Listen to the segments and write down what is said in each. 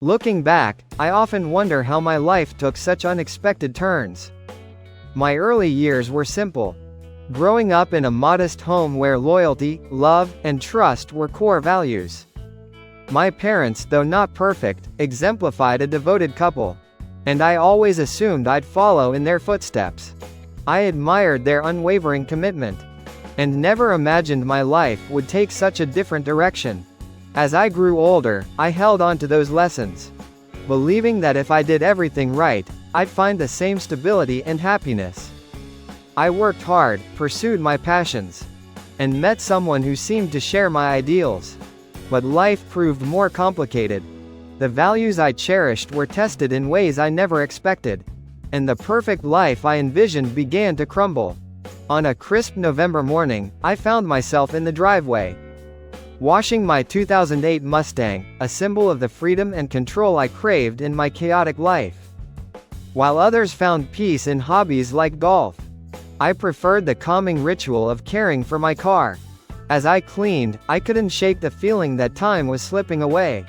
Looking back, I often wonder how my life took such unexpected turns. My early years were simple. Growing up in a modest home where loyalty, love, and trust were core values. My parents, though not perfect, exemplified a devoted couple. And I always assumed I'd follow in their footsteps. I admired their unwavering commitment. And never imagined my life would take such a different direction. As I grew older, I held on to those lessons, believing that if I did everything right, I'd find the same stability and happiness. I worked hard, pursued my passions, and met someone who seemed to share my ideals. But life proved more complicated. The values I cherished were tested in ways I never expected, and the perfect life I envisioned began to crumble. On a crisp November morning, I found myself in the driveway, washing my 2008 Mustang, a symbol of the freedom and control I craved in my chaotic life. While others found peace in hobbies like golf, I preferred the calming ritual of caring for my car. As I cleaned, I couldn't shake the feeling that time was slipping away,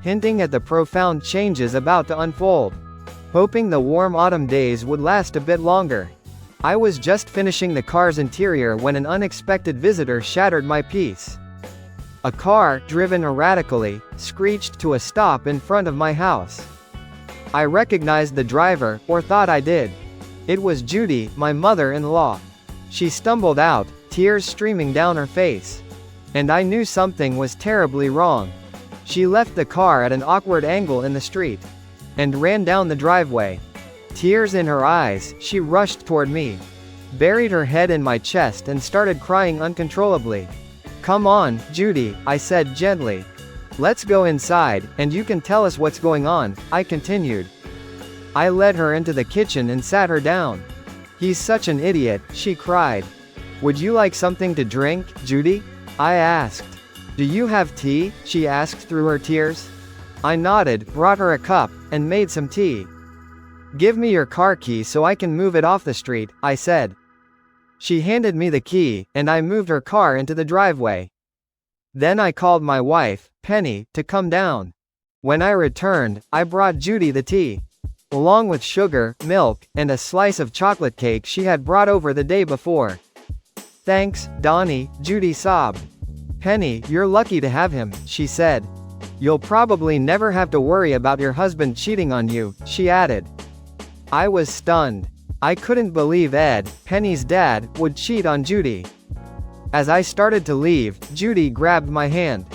hinting at the profound changes about to unfold. Hoping the warm autumn days would last a bit longer, I was just finishing the car's interior when an unexpected visitor shattered my peace. A car, driven erratically, screeched to a stop in front of my house. I recognized the driver, or thought I did. It was Judy, my mother-in-law. She stumbled out, tears streaming down her face. And I knew something was terribly wrong. She left the car at an awkward angle in the street, and ran down the driveway. Tears in her eyes, she rushed toward me, buried her head in my chest and started crying uncontrollably. "Come on, Judy," I said gently. "Let's go inside, and you can tell us what's going on," I continued. I led her into the kitchen and sat her down. "He's such an idiot," she cried. "Would you like something to drink, Judy?" I asked. "Do you have tea?" she asked through her tears. I nodded, brought her a cup, and made some tea. "Give me your car key so I can move it off the street," I said. She handed me the key, and I moved her car into the driveway. Then I called my wife, Penny, to come down. When I returned, I brought Judy the tea, along with sugar, milk, and a slice of chocolate cake she had brought over the day before. "Thanks, Donnie," Judy sobbed. "Penny, you're lucky to have him," she said. "You'll probably never have to worry about your husband cheating on you," she added. I was stunned. I couldn't believe Ed, Penny's dad, would cheat on Judy. As I started to leave, Judy grabbed my hand.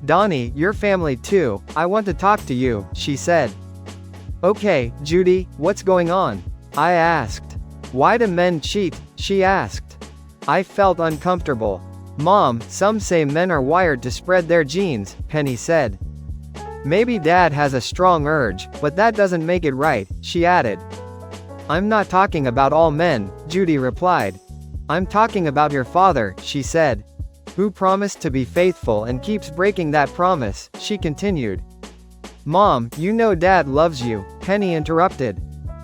"Donnie, your family too, I want to talk to you," she said. "Okay, Judy, what's going on?" I asked. "Why do men cheat?" she asked. I felt uncomfortable. "Mom, some say men are wired to spread their genes," Penny said. "Maybe Dad has a strong urge, but that doesn't make it right," she added. "I'm not talking about all men," Judy replied. "I'm talking about your father," she said. "Who promised to be faithful and keeps breaking that promise," she continued. "Mom, you know Dad loves you," Penny interrupted.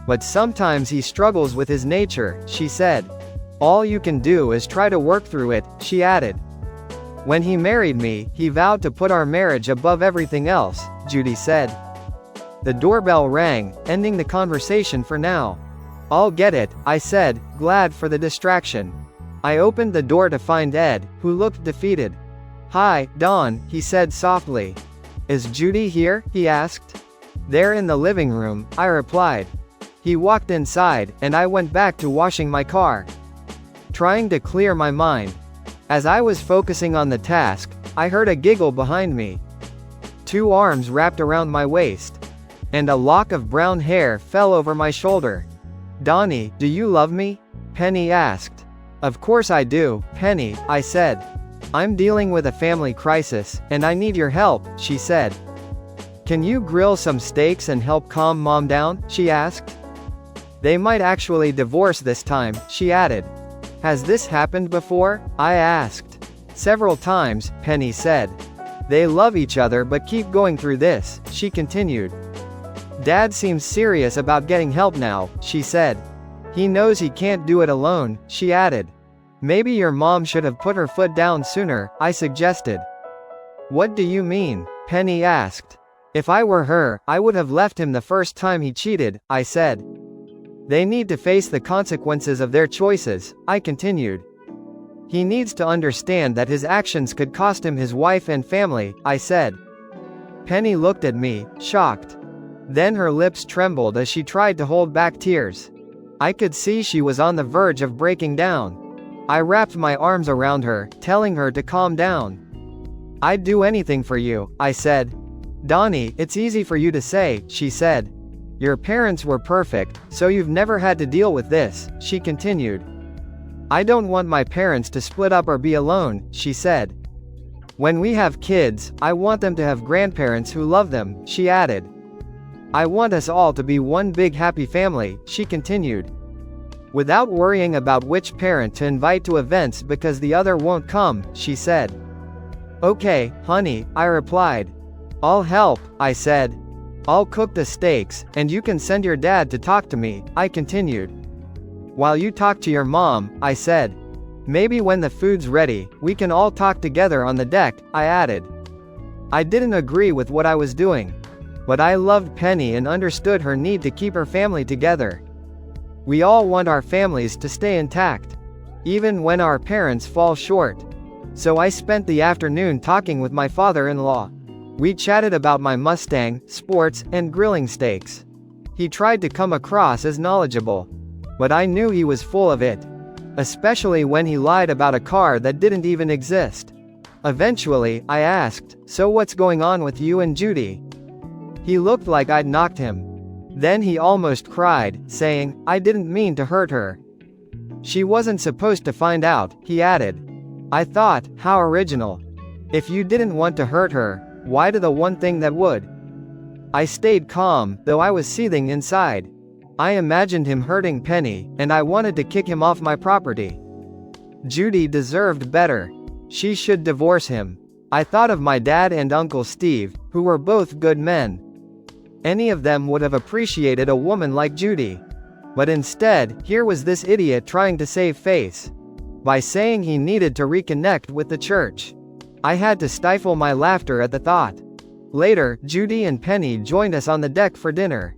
"But sometimes he struggles with his nature," she said. "All you can do is try to work through it," she added. "When he married me, he vowed to put our marriage above everything else," Judy said. The doorbell rang, ending the conversation for now. "I'll get it," I said, glad for the distraction. I opened the door to find Ed, who looked defeated. "Hi, Dawn," he said softly. "Is Judy here?" he asked. "They're in the living room," I replied. He walked inside, and I went back to washing my car, trying to clear my mind. As I was focusing on the task, I heard a giggle behind me. Two arms wrapped around my waist, and a lock of brown hair fell over my shoulder. "Donnie, do you love me?" Penny asked. "Of course I do, Penny," I said. "I'm dealing with a family crisis, and I need your help," she said. "Can you grill some steaks and help calm Mom down?" she asked. "They might actually divorce this time," she added. "Has this happened before?" I asked. "Several times," Penny said. "They love each other but keep going through this," she continued. "Dad seems serious about getting help now," she said. "He knows he can't do it alone," she added. "Maybe your mom should have put her foot down sooner," I suggested. "What do you mean?" Penny asked. If I were her, I would have left him the first time he cheated, I said. They need to face the consequences of their choices, I continued. He needs to understand that his actions could cost him his wife and family, I said. Penny looked at me, shocked. Then her lips trembled as she tried to hold back tears. I could see she was on the verge of breaking down. I wrapped my arms around her, telling her to calm down. I'd do anything for you, I said. Donnie, it's easy for you to say, she said. Your parents were perfect, so you've never had to deal with this, she continued. I don't want my parents to split up or be alone, she said. When we have kids, I want them to have grandparents who love them, she added. I want us all to be one big happy family, she continued. Without worrying about which parent to invite to events because the other won't come, she said. Okay, honey, I replied. I'll help, I said. I'll cook the steaks, and you can send your dad to talk to me, I continued. While you talk to your mom, I said. Maybe when the food's ready, we can all talk together on the deck, I added. I didn't agree with what I was doing. But I loved Penny and understood her need to keep her family together. We all want our families to stay intact, even when our parents fall short. So I spent the afternoon talking with my father-in-law. We chatted about my Mustang, sports, and grilling steaks. He tried to come across as knowledgeable. But I knew he was full of it. Especially when he lied about a car that didn't even exist. Eventually, I asked, so what's going on with you and Judy? He looked like I'd knocked him. Then he almost cried, saying, I didn't mean to hurt her. She wasn't supposed to find out, he added. I thought, how original. If you didn't want to hurt her, why do the one thing that would? I stayed calm, though I was seething inside. I imagined him hurting Penny, and I wanted to kick him off my property. Judy deserved better. She should divorce him. I thought of my dad and Uncle Steve, who were both good men. Any of them would have appreciated a woman like Judy. But instead, here was this idiot trying to save face. By saying he needed to reconnect with the church. I had to stifle my laughter at the thought. Later, Judy and Penny joined us on the deck for dinner.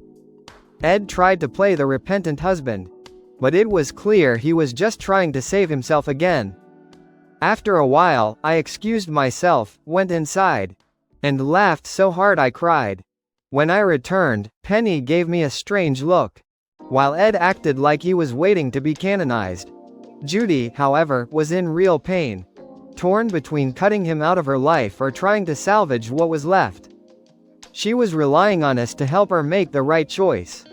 Ed tried to play the repentant husband. But it was clear he was just trying to save himself again. After a while, I excused myself, went inside, and laughed so hard I cried. When I returned, Penny gave me a strange look, while Ed acted like he was waiting to be canonized. Judy, however, was in real pain, torn between cutting him out of her life or trying to salvage what was left. She was relying on us to help her make the right choice.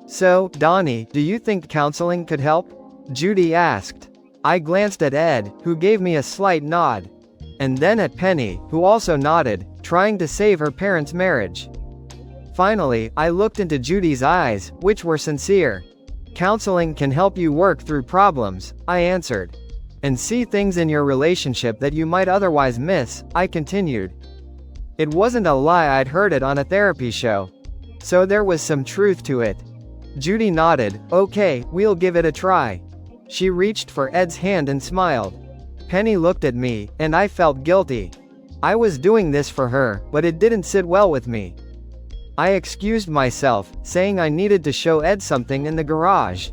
So, Donnie, do you think counseling could help? Judy asked. I glanced at Ed, who gave me a slight nod. And then at Penny, who also nodded, trying to save her parents' marriage. Finally, I looked into Judy's eyes, which were sincere. Counseling can help you work through problems, I answered. And see things in your relationship that you might otherwise miss, I continued. It wasn't a lie, I'd heard it on a therapy show. So there was some truth to it. Judy nodded. Okay, we'll give it a try. She reached for Ed's hand and smiled. Penny looked at me, and I felt guilty. I was doing this for her, but it didn't sit well with me. I excused myself, saying I needed to show Ed something in the garage.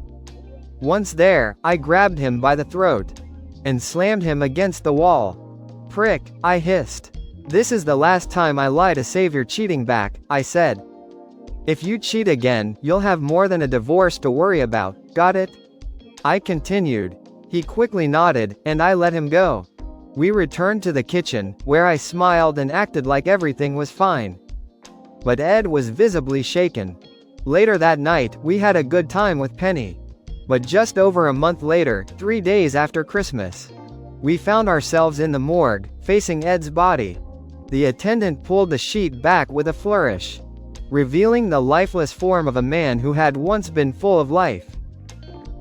Once there, I grabbed him by the throat and slammed him against the wall. Prick, I hissed. This is the last time I lie to save your cheating back, I said. If you cheat again, you'll have more than a divorce to worry about, got it? I continued. He quickly nodded, and I let him go. We returned to the kitchen, where I smiled and acted like everything was fine. But Ed was visibly shaken. Later that night, we had a good time with Penny. But just over a month later, 3 days after Christmas, we found ourselves in the morgue, facing Ed's body. The attendant pulled the sheet back with a flourish, revealing the lifeless form of a man who had once been full of life.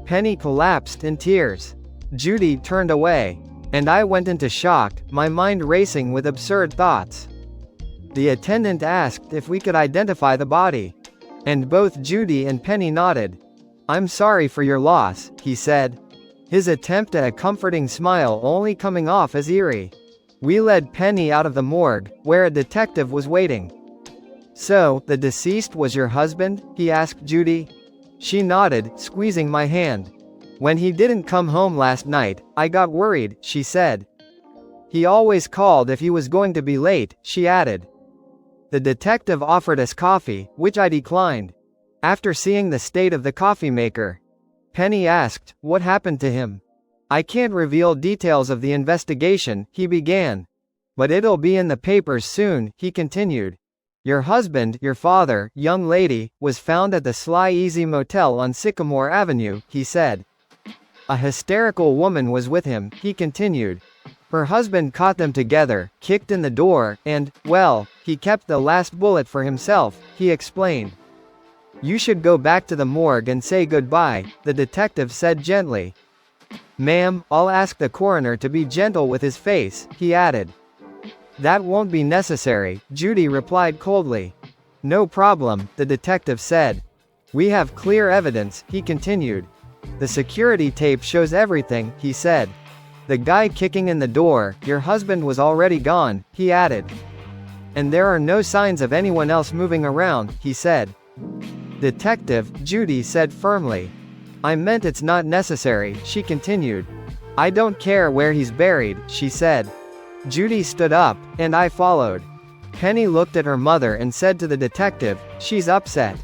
Penny collapsed in tears. Judy turned away, and I went into shock, my mind racing with absurd thoughts. The attendant asked if we could identify the body, and both Judy and Penny nodded. I'm sorry for your loss, he said, his attempt at a comforting smile only coming off as eerie. We led Penny out of the morgue, where a detective was waiting. So, the deceased was your husband? He asked Judy. She nodded, squeezing my hand. When he didn't come home last night, I got worried, she said. He always called if he was going to be late, she added. The detective offered us coffee, which I declined. After seeing the state of the coffee maker, Penny asked, what happened to him? I can't reveal details of the investigation, he began. But it'll be in the papers soon, he continued. Your husband, your father, young lady, was found at the Sly Easy Motel on Sycamore Avenue, he said. A hysterical woman was with him, he continued. Her husband caught them together, kicked in the door, and, well, he kept the last bullet for himself, he explained. You should go back to the morgue and say goodbye, the detective said gently. Ma'am, I'll ask the coroner to be gentle with his face, he added. That won't be necessary, Judy replied coldly. No problem, the detective said. We have clear evidence, he continued. The security tape shows everything, he said. The guy kicking in the door, your husband was already gone, he added. And there are no signs of anyone else moving around, he said. Detective, Judy said firmly. I meant it's not necessary, she continued. I don't care where he's buried, she said. Judy stood up, and I followed. Penny looked at her mother and said to the detective, she's upset.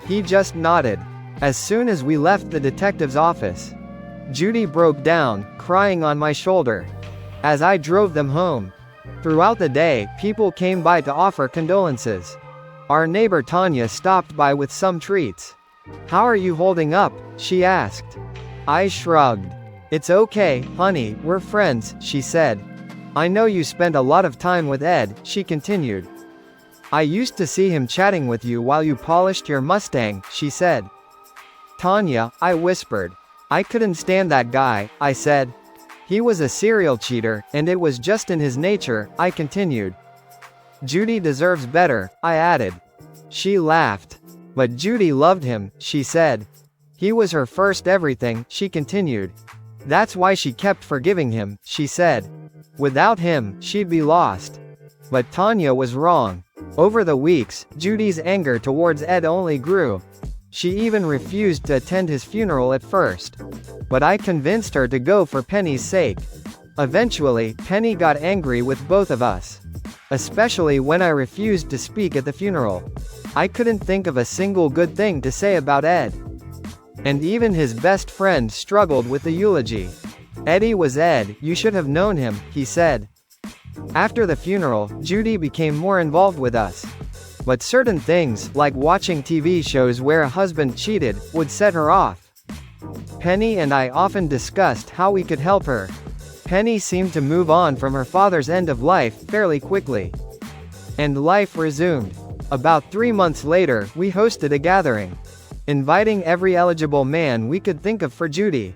He just nodded. As soon as we left the detective's office, Judy broke down, crying on my shoulder. As I drove them home. Throughout the day, people came by to offer condolences. Our neighbor Tanya stopped by with some treats. How are you holding up? She asked. I shrugged. It's okay, honey, we're friends, she said. I know you spend a lot of time with Ed, she continued. I used to see him chatting with you while you polished your Mustang, she said. Tanya, I whispered. I couldn't stand that guy, I said. He was a serial cheater, and it was just in his nature, I continued. Judy deserves better, I added. She laughed. But Judy loved him, she said. He was her first everything, she continued. That's why she kept forgiving him, she said. Without him, she'd be lost. But Tanya was wrong. Over the weeks, Judy's anger towards Ed only grew. She even refused to attend his funeral at first. But I convinced her to go for Penny's sake. Eventually, Penny got angry with both of us. Especially when I refused to speak at the funeral. I couldn't think of a single good thing to say about Ed. And even his best friend struggled with the eulogy. Eddie was Ed, you should have known him, he said. After the funeral, Judy became more involved with us. But certain things, like watching TV shows where a husband cheated, would set her off. Penny and I often discussed how we could help her. Penny seemed to move on from her father's end of life fairly quickly. And life resumed. About 3 months later, we hosted a gathering, inviting every eligible man we could think of for Judy.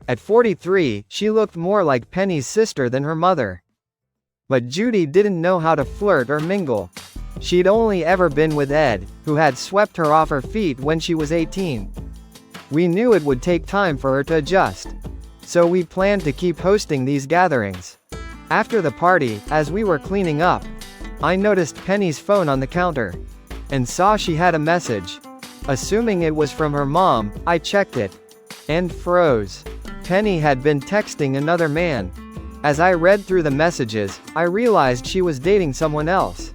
At 43, she looked more like Penny's sister than her mother. But Judy didn't know how to flirt or mingle. She'd only ever been with Ed, who had swept her off her feet when she was 18. We knew it would take time for her to adjust. So we planned to keep hosting these gatherings. After the party, as we were cleaning up, I noticed Penny's phone on the counter, and saw she had a message. Assuming it was from her mom, I checked it, and froze. Penny had been texting another man. As I read through the messages, I realized she was dating someone else.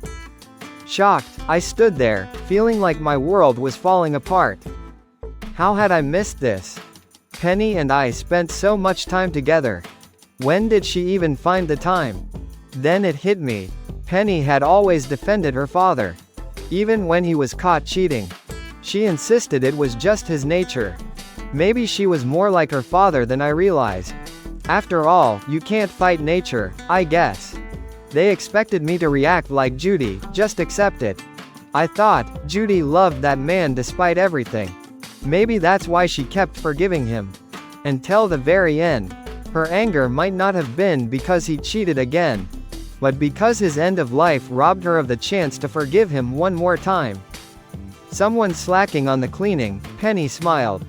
Shocked, I stood there, feeling like my world was falling apart. How had I missed this? Penny and I spent so much time together. When did she even find the time? Then it hit me. Penny had always defended her father. Even when he was caught cheating. She insisted it was just his nature. Maybe she was more like her father than I realized. After all, you can't fight nature, I guess. They expected me to react like Judy, just accept it. I thought, Judy loved that man despite everything. Maybe that's why she kept forgiving him. Until the very end. Her anger might not have been because he cheated again, but because his end of life robbed her of the chance to forgive him one more time. Someone slacking on the cleaning, Penny smiled.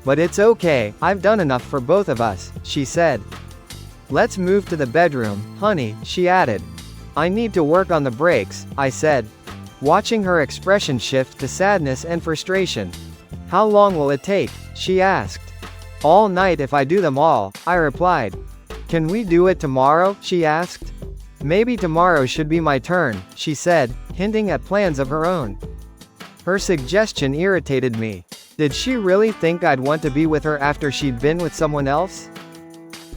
But it's okay, I've done enough for both of us, she said. Let's move to the bedroom, honey, she added. I need to work on the brakes, I said. watching her expression shift to sadness and frustration. How long will it take? She asked. All night if I do them all, I replied. Can we do it tomorrow? She asked. Maybe tomorrow should be my turn, she said, hinting at plans of her own. Her suggestion irritated me. Did she really think I'd want to be with her after she'd been with someone else?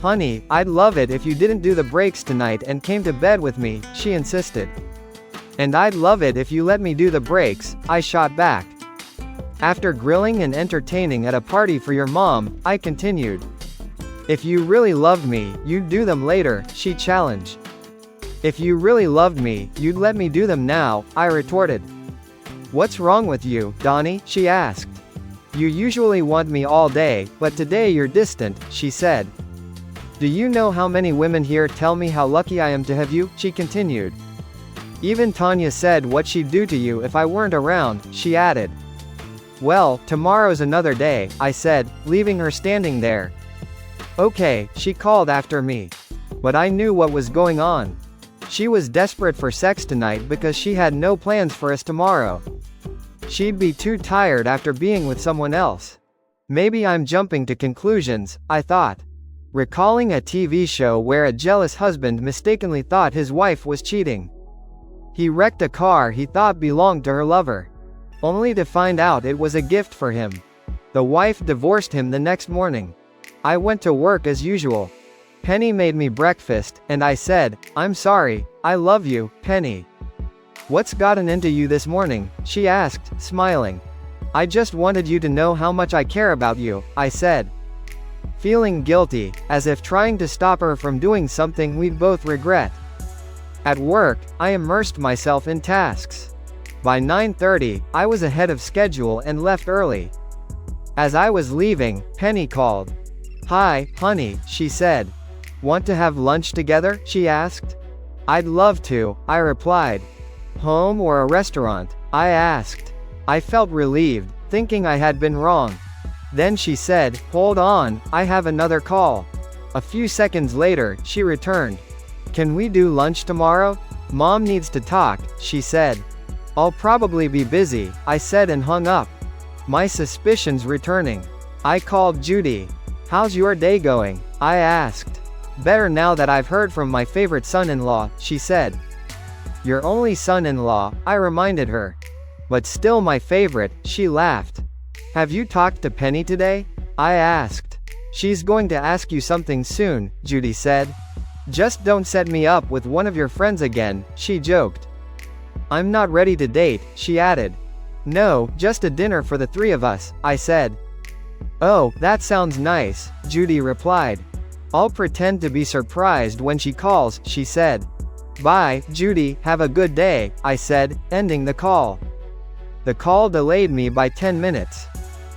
Honey, I'd love it if you didn't do the breaks tonight and came to bed with me, she insisted. And I'd love it if you let me do the breaks, I shot back. After grilling and entertaining at a party for your mom, I continued. If you really loved me, you'd do them later, she challenged. If you really loved me, you'd let me do them now, I retorted. What's wrong with you, Donnie? She asked. You usually want me all day, but today you're distant, she said. Do you know how many women here tell me how lucky I am to have you? She continued. Even Tanya said what she'd do to you if I weren't around, she added. Well, tomorrow's another day, I said, leaving her standing there. Okay, she called after me. But I knew what was going on. She was desperate for sex tonight because she had no plans for us tomorrow. She'd be too tired after being with someone else. Maybe I'm jumping to conclusions, I thought. Recalling a TV show where a jealous husband mistakenly thought his wife was cheating. He wrecked a car he thought belonged to her lover, only to find out it was a gift for him. The wife divorced him the next morning. I went to work as usual. Penny made me breakfast, and I said, I'm sorry, I love you, Penny. What's gotten into you this morning? She asked, smiling. I just wanted you to know how much I care about you, I said. Feeling guilty, as if trying to stop her from doing something we'd both regret. At work, I immersed myself in tasks. By 9:30, I was ahead of schedule and left early. As I was leaving, Penny called. Hi, honey, she said. Want to have lunch together? She asked. I'd love to, I replied. Home or a restaurant? I asked. I felt relieved, thinking I had been wrong. Then she said, hold on, I have another call. A few seconds later, she returned. Can we do lunch tomorrow? Mom needs to talk, she said. I'll probably be busy, I said and hung up. My suspicions returning. I called Judy. How's your day going? I asked. Better now that I've heard from my favorite son-in-law, she said. Your only son-in-law, I reminded her. But still my favorite, she laughed. Have you talked to Penny today? I asked. She's going to ask you something soon, Judy said. Just don't set me up with one of your friends again, she joked. I'm not ready to date, she added. No, just a dinner for the three of us, I said. Oh, that sounds nice, Judy replied. I'll pretend to be surprised when she calls, she said. Bye, Judy, have a good day, I said, ending the call. The call delayed me by 10 minutes.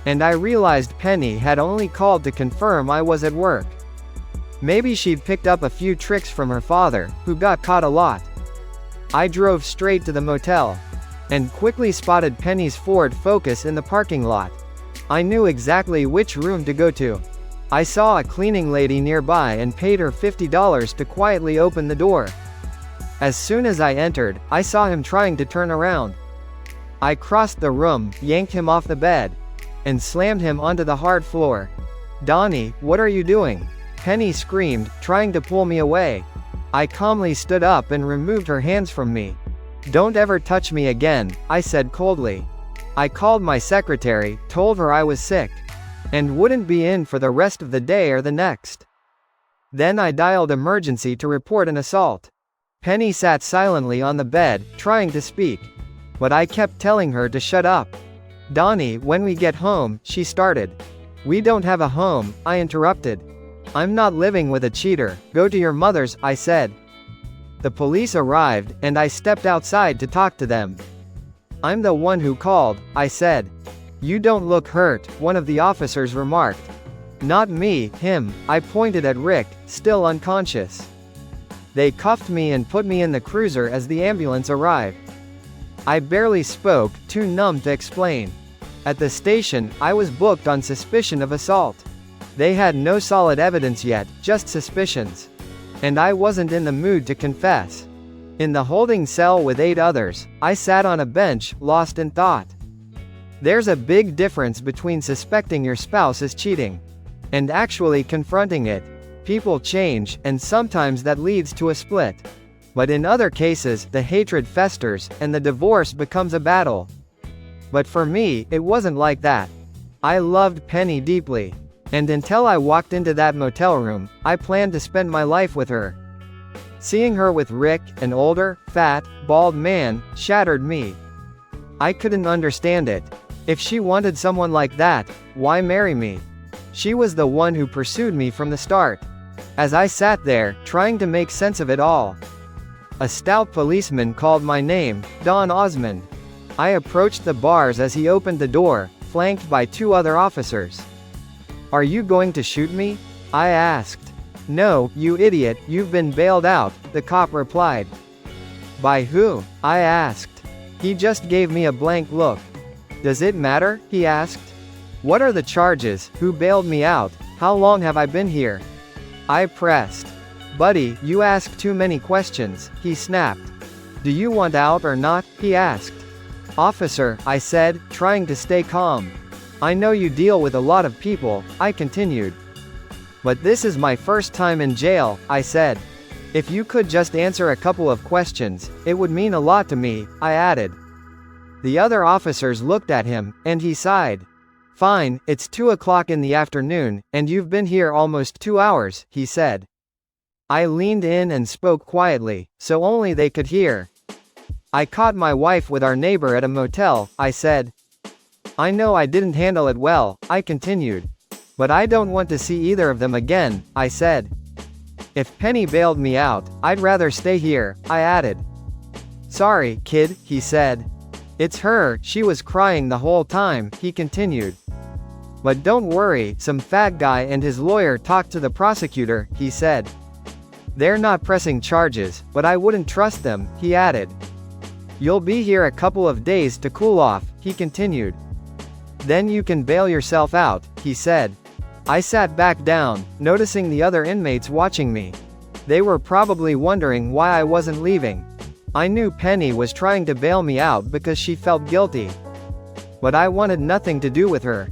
And I realized Penny had only called to confirm I was at work. Maybe she'd picked up a few tricks from her father, who got caught a lot. I drove straight to the motel, and quickly spotted Penny's Ford Focus in the parking lot. I knew exactly which room to go to. I saw a cleaning lady nearby and paid her $50 to quietly open the door. As soon as I entered, I saw him trying to turn around. I crossed the room, yanked him off the bed, and slammed him onto the hard floor. Donnie, what are you doing? Penny screamed, trying to pull me away. I calmly stood up and removed her hands from me. Don't ever touch me again, I said coldly. I called my secretary, told her I was sick, and wouldn't be in for the rest of the day or the next. Then I dialed emergency to report an assault. Penny sat silently on the bed, trying to speak. But I kept telling her to shut up. Donnie, when we get home, she started. We don't have a home, I interrupted. I'm not living with a cheater, go to your mother's, I said. The police arrived, and I stepped outside to talk to them. I'm the one who called, I said. You don't look hurt, one of the officers remarked. Not me, him, I pointed at Rick, still unconscious. They cuffed me and put me in the cruiser as the ambulance arrived. I barely spoke, too numb to explain. At the station, I was booked on suspicion of assault. They had no solid evidence yet, just suspicions. And I wasn't in the mood to confess. In the holding cell with 8 others, I sat on a bench, lost in thought. There's a big difference between suspecting your spouse is cheating and actually confronting it. People change, and sometimes that leads to a split. But in other cases, the hatred festers, and the divorce becomes a battle. But for me, it wasn't like that. I loved Penny deeply. And until I walked into that motel room, I planned to spend my life with her. Seeing her with Rick, an older, fat, bald man, shattered me. I couldn't understand it. If she wanted someone like that, why marry me? She was the one who pursued me from the start. As I sat there, trying to make sense of it all, a stout policeman called my name, Don Osmond. I approached the bars as he opened the door, flanked by 2 other officers. "Are you going to shoot me?" I asked. "No, you idiot, you've been bailed out," the cop replied. "By who?" I asked. He just gave me a blank look. "Does it matter?" he asked. "What are the charges? Who bailed me out? How long have I been here?" I pressed. "Buddy, you ask too many questions," he snapped. "Do you want out or not?" he asked. "Officer," I said, trying to stay calm. "I know you deal with a lot of people," I continued. "But this is my first time in jail," I said. "If you could just answer a couple of questions, it would mean a lot to me," I added. The other officers looked at him, and he sighed. "Fine, it's 2 o'clock in the afternoon, and you've been here almost 2 hours, he said. I leaned in and spoke quietly, so only they could hear. "I caught my wife with our neighbor at a motel," I said. "I know I didn't handle it well," I continued. "But I don't want to see either of them again," I said. "If Penny bailed me out, I'd rather stay here," I added. "Sorry, kid," he said. "It's her, she was crying the whole time," he continued. "But don't worry, some fat guy and his lawyer talked to the prosecutor," he said. "They're not pressing charges, but I wouldn't trust them," he added. "You'll be here a couple of days to cool off," he continued. "Then you can bail yourself out," he said. I sat back down, noticing the other inmates watching me. They were probably wondering why I wasn't leaving. I knew Penny was trying to bail me out because she felt guilty. But I wanted nothing to do with her.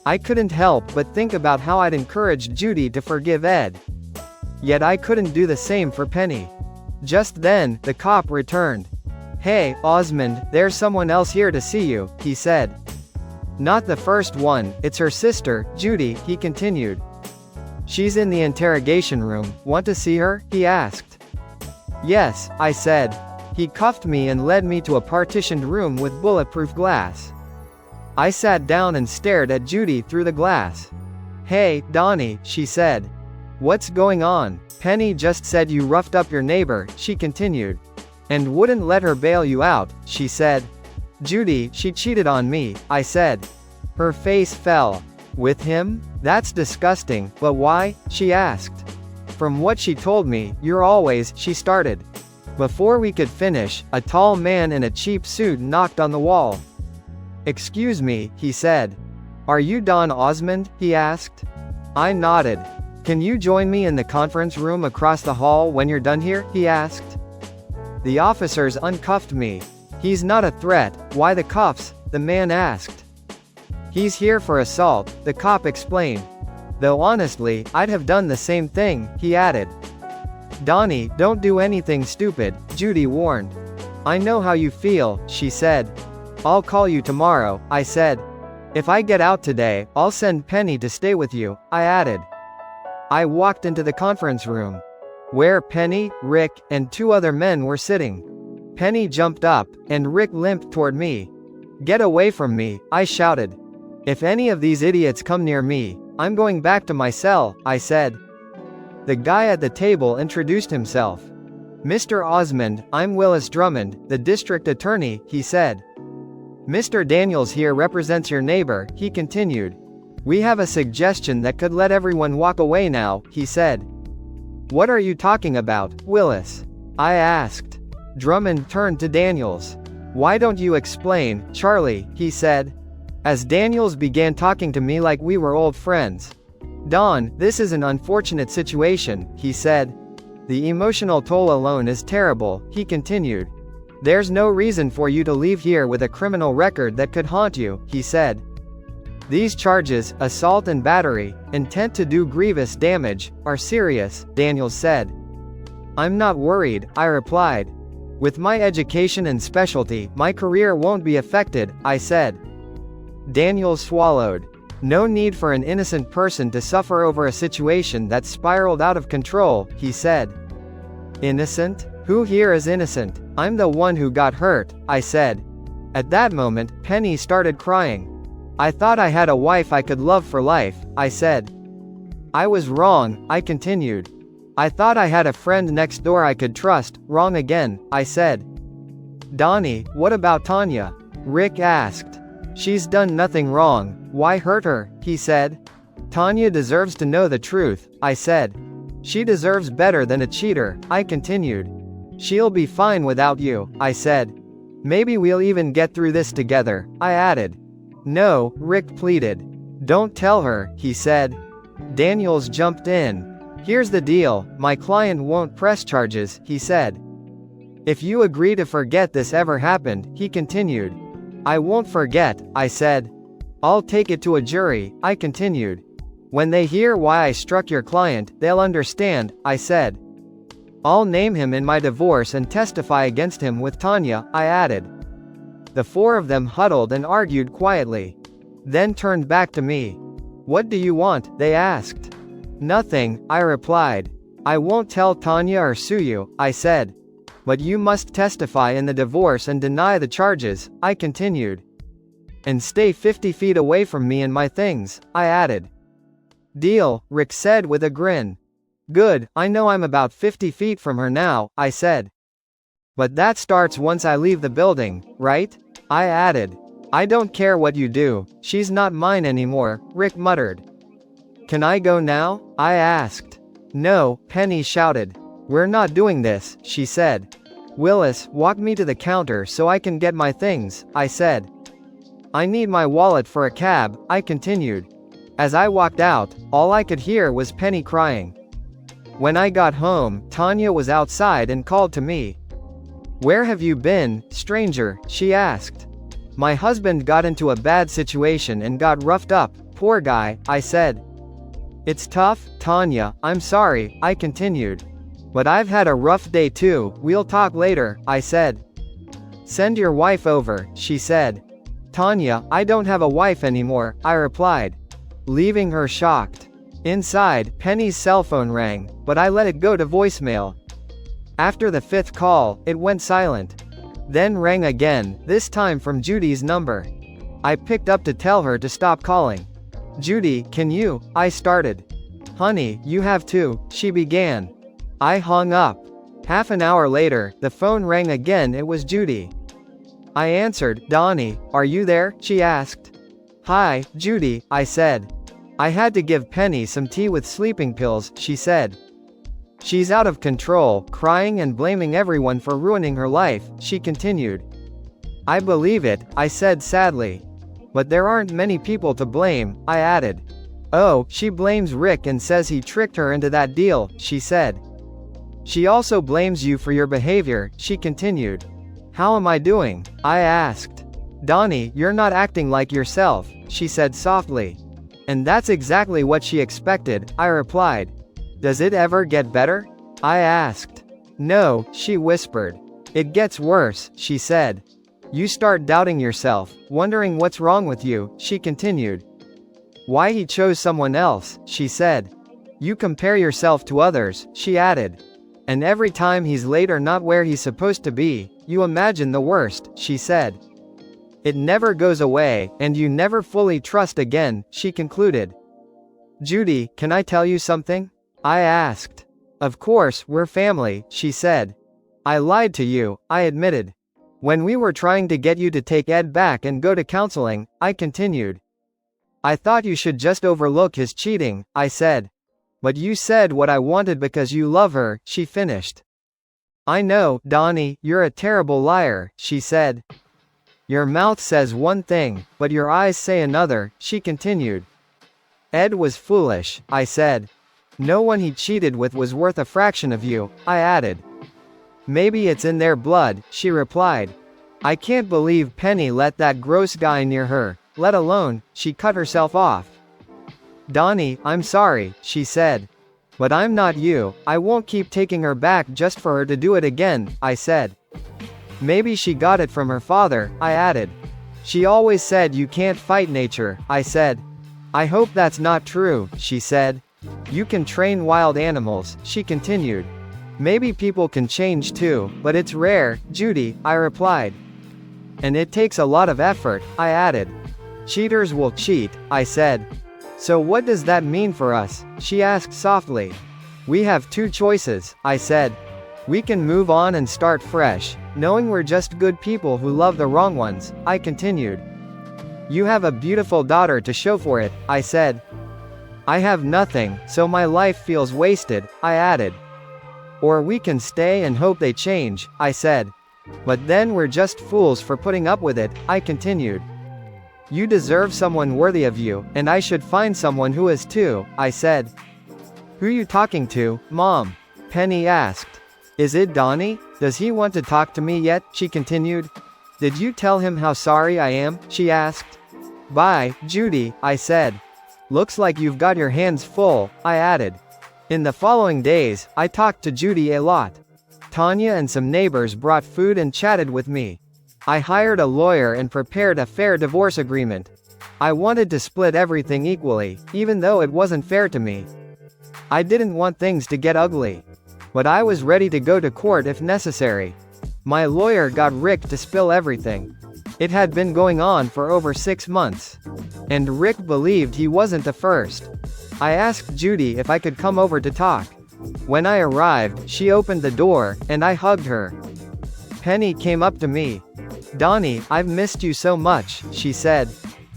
I couldn't help but think about how I'd encouraged Judy to forgive Ed. Yet I couldn't do the same for Penny. Just then, the cop returned. "Hey, Osmond, there's someone else here to see you," he said. "Not the first one, it's her sister, Judy," he continued. "She's in the interrogation room, want to see her?" he asked. "Yes," I said. He cuffed me and led me to a partitioned room with bulletproof glass. I sat down and stared at Judy through the glass. "Hey, Donnie," she said. "What's going on? Penny just said you roughed up your neighbor," she continued. "And wouldn't let her bail you out," she said. "Judy, she cheated on me," I said. Her face fell. "With him? That's disgusting, but why?" she asked. "From what she told me, you're always," she started. Before we could finish, a tall man in a cheap suit knocked on the wall. "Excuse me," he said. "Are you Don Osmond?" he asked. I nodded. "Can you join me in the conference room across the hall when you're done here?" he asked. The officers uncuffed me. "He's not a threat, why the cuffs?" the man asked. "He's here for assault," the cop explained. "Though honestly, I'd have done the same thing," he added. "Donnie, don't do anything stupid," Judy warned. "I know how you feel," she said. "I'll call you tomorrow," I said. "If I get out today, I'll send Penny to stay with you," I added. I walked into the conference room, where Penny, Rick, and 2 other men were sitting. Penny jumped up, and Rick limped toward me. "Get away from me," I shouted. "If any of these idiots come near me, I'm going back to my cell," I said. The guy at the table introduced himself. "Mr. Osmond, I'm Willis Drummond, the district attorney," he said. "Mr. Daniels here represents your neighbor," he continued. "We have a suggestion that could let everyone walk away now," he said. "What are you talking about, Willis?" I asked. Drummond turned to Daniels. "Why don't you explain, Charlie?" he said. As Daniels began talking to me like we were old friends. "Don, this is an unfortunate situation," he said. The emotional toll alone is terrible, he continued. There's no reason for you to leave here with a criminal record that could haunt you, he said. These charges, assault and battery, intent to do grievous damage, are serious, Daniels said. I'm not worried, I replied. With my education and specialty, my career won't be affected, I said. Daniels swallowed. No need for an innocent person to suffer over a situation that spiraled out of control, he said. Innocent? Who here is innocent? I'm the one who got hurt, I said. At that moment, Penny started crying. I thought I had a wife I could love for life, I said. I was wrong, I continued. I thought I had a friend next door I could trust. Wrong again, I said. Donnie, what about Tanya? Rick asked. She's done nothing wrong, why hurt her, he said. Tanya deserves to know the truth, I said. She deserves better than a cheater, I continued. She'll be fine without you, I said. Maybe we'll even get through this together, I added. No, Rick pleaded. Don't tell her, he said. Daniels jumped in. Here's the deal, my client won't press charges, he said. If you agree to forget this ever happened, he continued. I won't forget, I said. I'll take it to a jury, I continued. When they hear why I struck your client, they'll understand, I said. I'll name him in my divorce and testify against him with Tanya, I added. The four of them huddled and argued quietly. Then turned back to me. What do you want? They asked. Nothing, I replied. I won't tell Tanya or sue you, I said. But you must testify in the divorce and deny the charges, I continued. And stay 50 feet away from me and my things, I added. Deal, Rick said with a grin. Good, I know I'm about 50 feet from her now, I said. But that starts once I leave the building, right? I added. I don't care what you do, she's not mine anymore, Rick muttered. Can I go now? I asked. No, Penny shouted. We're not doing this, she said. Willis, walk me to the counter so I can get my things, I said. I need my wallet for a cab, I continued. As I walked out, all I could hear was Penny crying. When I got home, Tanya was outside and called to me. Where have you been, stranger? She asked. My husband got into a bad situation and got roughed up, poor guy, I said. It's tough, Tanya, I'm sorry, I continued. But I've had a rough day too, we'll talk later, I said. Send your wife over, she said. Tanya, I don't have a wife anymore, I replied. Leaving her shocked. Inside, Penny's cell phone rang, but I let it go to voicemail. After the fifth call, it went silent. Then rang again, this time from Judy's number. I picked up to tell her to stop calling. Judy, can you? I started. Honey, you have to, she began. I hung up. Half an hour later, the phone rang again. It was Judy. I answered. Donnie, are you there? She asked. Hi, Judy, I said. I had to give Penny some tea with sleeping pills, she said. She's out of control, crying and blaming everyone for ruining her life, she continued. I believe it, I said sadly. But there aren't many people to blame, I added. Oh, she blames Rick and says he tricked her into that deal, she said. She also blames you for your behavior, she continued. How am I doing? I asked. Donnie, you're not acting like yourself, she said softly. And that's exactly what she expected, I replied. Does it ever get better? I asked. No, she whispered. It gets worse, she said. You start doubting yourself, wondering what's wrong with you, she continued. Why he chose someone else, she said. You compare yourself to others, she added. And every time he's late or not where he's supposed to be, you imagine the worst, she said. It never goes away, and you never fully trust again, she concluded. Judy, can I tell you something? I asked. Of course, we're family, she said. I lied to you, I admitted. When we were trying to get you to take Ed back and go to counseling, I continued. I thought you should just overlook his cheating, I said. But you said what I wanted because you love her, she finished. I know, Donnie, you're a terrible liar, she said. Your mouth says one thing, but your eyes say another, she continued. Ed was foolish, I said. No one he cheated with was worth a fraction of you, I added. Maybe it's in their blood, she replied. I can't believe Penny let that gross guy near her, let alone, she cut herself off. Donnie, I'm sorry, she said. But I'm not you, I won't keep taking her back just for her to do it again, I said. Maybe she got it from her father, I added. She always said you can't fight nature, I said. I hope that's not true, she said. You can train wild animals, she continued. Maybe people can change too, but it's rare, Judy, I replied. And it takes a lot of effort, I added. Cheaters will cheat, I said. So what does that mean for us? She asked softly. We have two choices, I said. We can move on and start fresh, knowing we're just good people who love the wrong ones, I continued. You have a beautiful daughter to show for it, I said. I have nothing, so my life feels wasted, I added. Or we can stay and hope they change, I said. But then we're just fools for putting up with it, I continued. You deserve someone worthy of you, and I should find someone who is too, I said. Who you talking to, Mom? Penny asked. Is it Donnie? Does he want to talk to me yet? She continued. Did you tell him how sorry I am? She asked. Bye, Judy, I said. Looks like you've got your hands full, I added. In the following days, I talked to Judy a lot. Tanya and some neighbors brought food and chatted with me. I hired a lawyer and prepared a fair divorce agreement. I wanted to split everything equally, even though it wasn't fair to me. I didn't want things to get ugly. But I was ready to go to court if necessary. My lawyer got Rick to spill everything. It had been going on for over 6 months. And Rick believed he wasn't the first. I asked Judy if I could come over to talk. When I arrived, she opened the door, and I hugged her. Penny came up to me. Donnie, I've missed you so much, she said.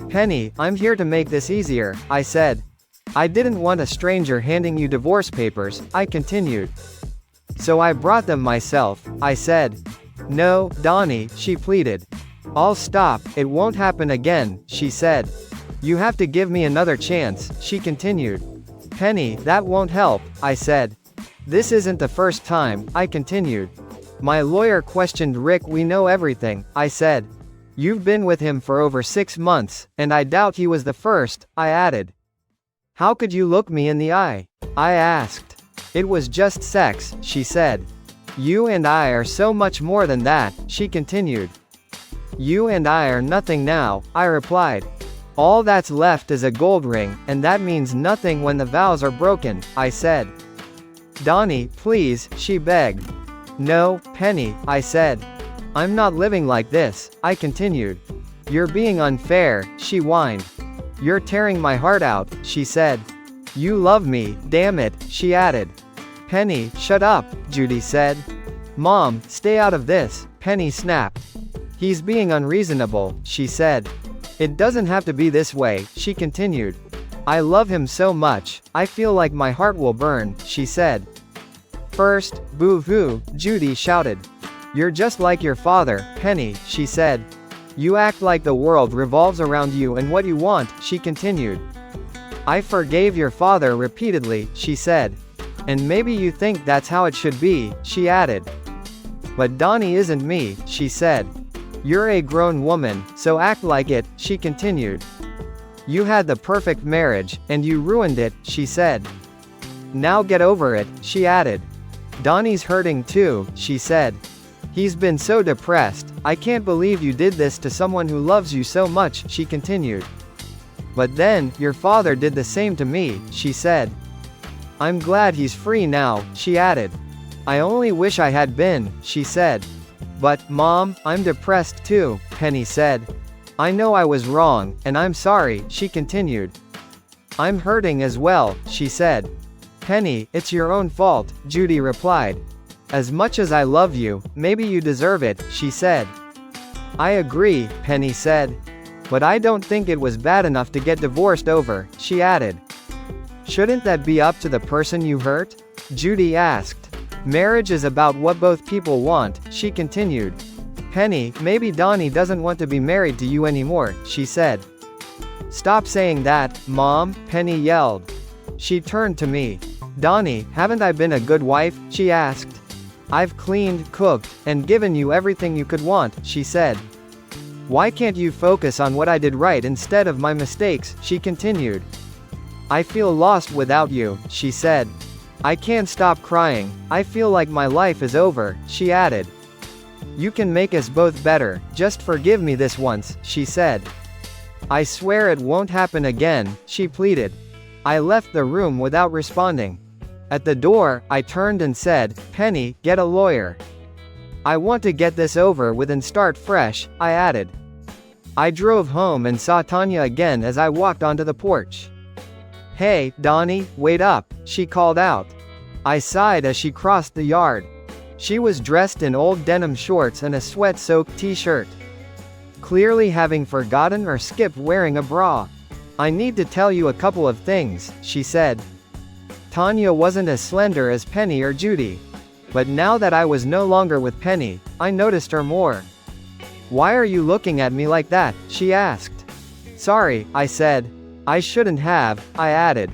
Penny, I'm here to make this easier, I said. I didn't want a stranger handing you divorce papers, I continued. So I brought them myself, I said. No, Donnie, she pleaded. I'll stop, it won't happen again, she said. You have to give me another chance, she continued. Penny, that won't help, I said. This isn't the first time, I continued. My lawyer questioned Rick. We know everything, I said. You've been with him for over 6 months, and I doubt he was the first, I added. How could you look me in the eye? I asked. It was just sex, she said. You and I are so much more than that, she continued. You and I are nothing now, I replied. All that's left is a gold ring, and that means nothing when the vows are broken, I said. Donnie, please, she begged. No, Penny, I said. I'm not living like this, I continued. You're being unfair, she whined. You're tearing my heart out, she said. You love me, damn it, she added. Penny, shut up, Judy said. Mom, stay out of this, Penny snapped. He's being unreasonable, she said. It doesn't have to be this way, she continued. I love him so much, I feel like my heart will burn, she said. First, boo-hoo, Judy shouted. You're just like your father, Penny, she said. You act like the world revolves around you and what you want, she continued. I forgave your father repeatedly, she said. And maybe you think that's how it should be, she added. But Donnie isn't me, she said. You're a grown woman, so act like it, she continued. You had the perfect marriage, and you ruined it, she said. Now get over it, she added. Donnie's hurting too, she said. He's been so depressed. I can't believe you did this to someone who loves you so much, she continued. But then, your father did the same to me, she said. I'm glad he's free now, she added. I only wish I had been, she said. But, Mom, I'm depressed too, Penny said. I know I was wrong, and I'm sorry, she continued. I'm hurting as well, she said. Penny, it's your own fault, Judy replied. As much as I love you, maybe you deserve it, she said. I agree, Penny said. But I don't think it was bad enough to get divorced over, she added. Shouldn't that be up to the person you hurt? Judy asked. Marriage is about what both people want, she continued. Penny, maybe Donnie doesn't want to be married to you anymore, she said. Stop saying that, Mom, Penny yelled. She turned to me. Donnie, haven't I been a good wife? She asked. I've cleaned, cooked, and given you everything you could want, she said. Why can't you focus on what I did right instead of my mistakes? She continued. I feel lost without you, she said. I can't stop crying. I feel like my life is over, she added. You can make us both better, just forgive me this once, she said. I swear it won't happen again, she pleaded. I left the room without responding. At the door, I turned and said, Penny, get a lawyer. I want to get this over with and start fresh, I added. I drove home and saw Tanya again as I walked onto the porch. Hey, Donnie, wait up, she called out. I sighed as she crossed the yard. She was dressed in old denim shorts and a sweat-soaked t-shirt. Clearly having forgotten or skipped wearing a bra. I need to tell you a couple of things, she said. Tanya wasn't as slender as Penny or Judy. But now that I was no longer with Penny, I noticed her more. Why are you looking at me like that? She asked. Sorry, I said. I shouldn't have, I added.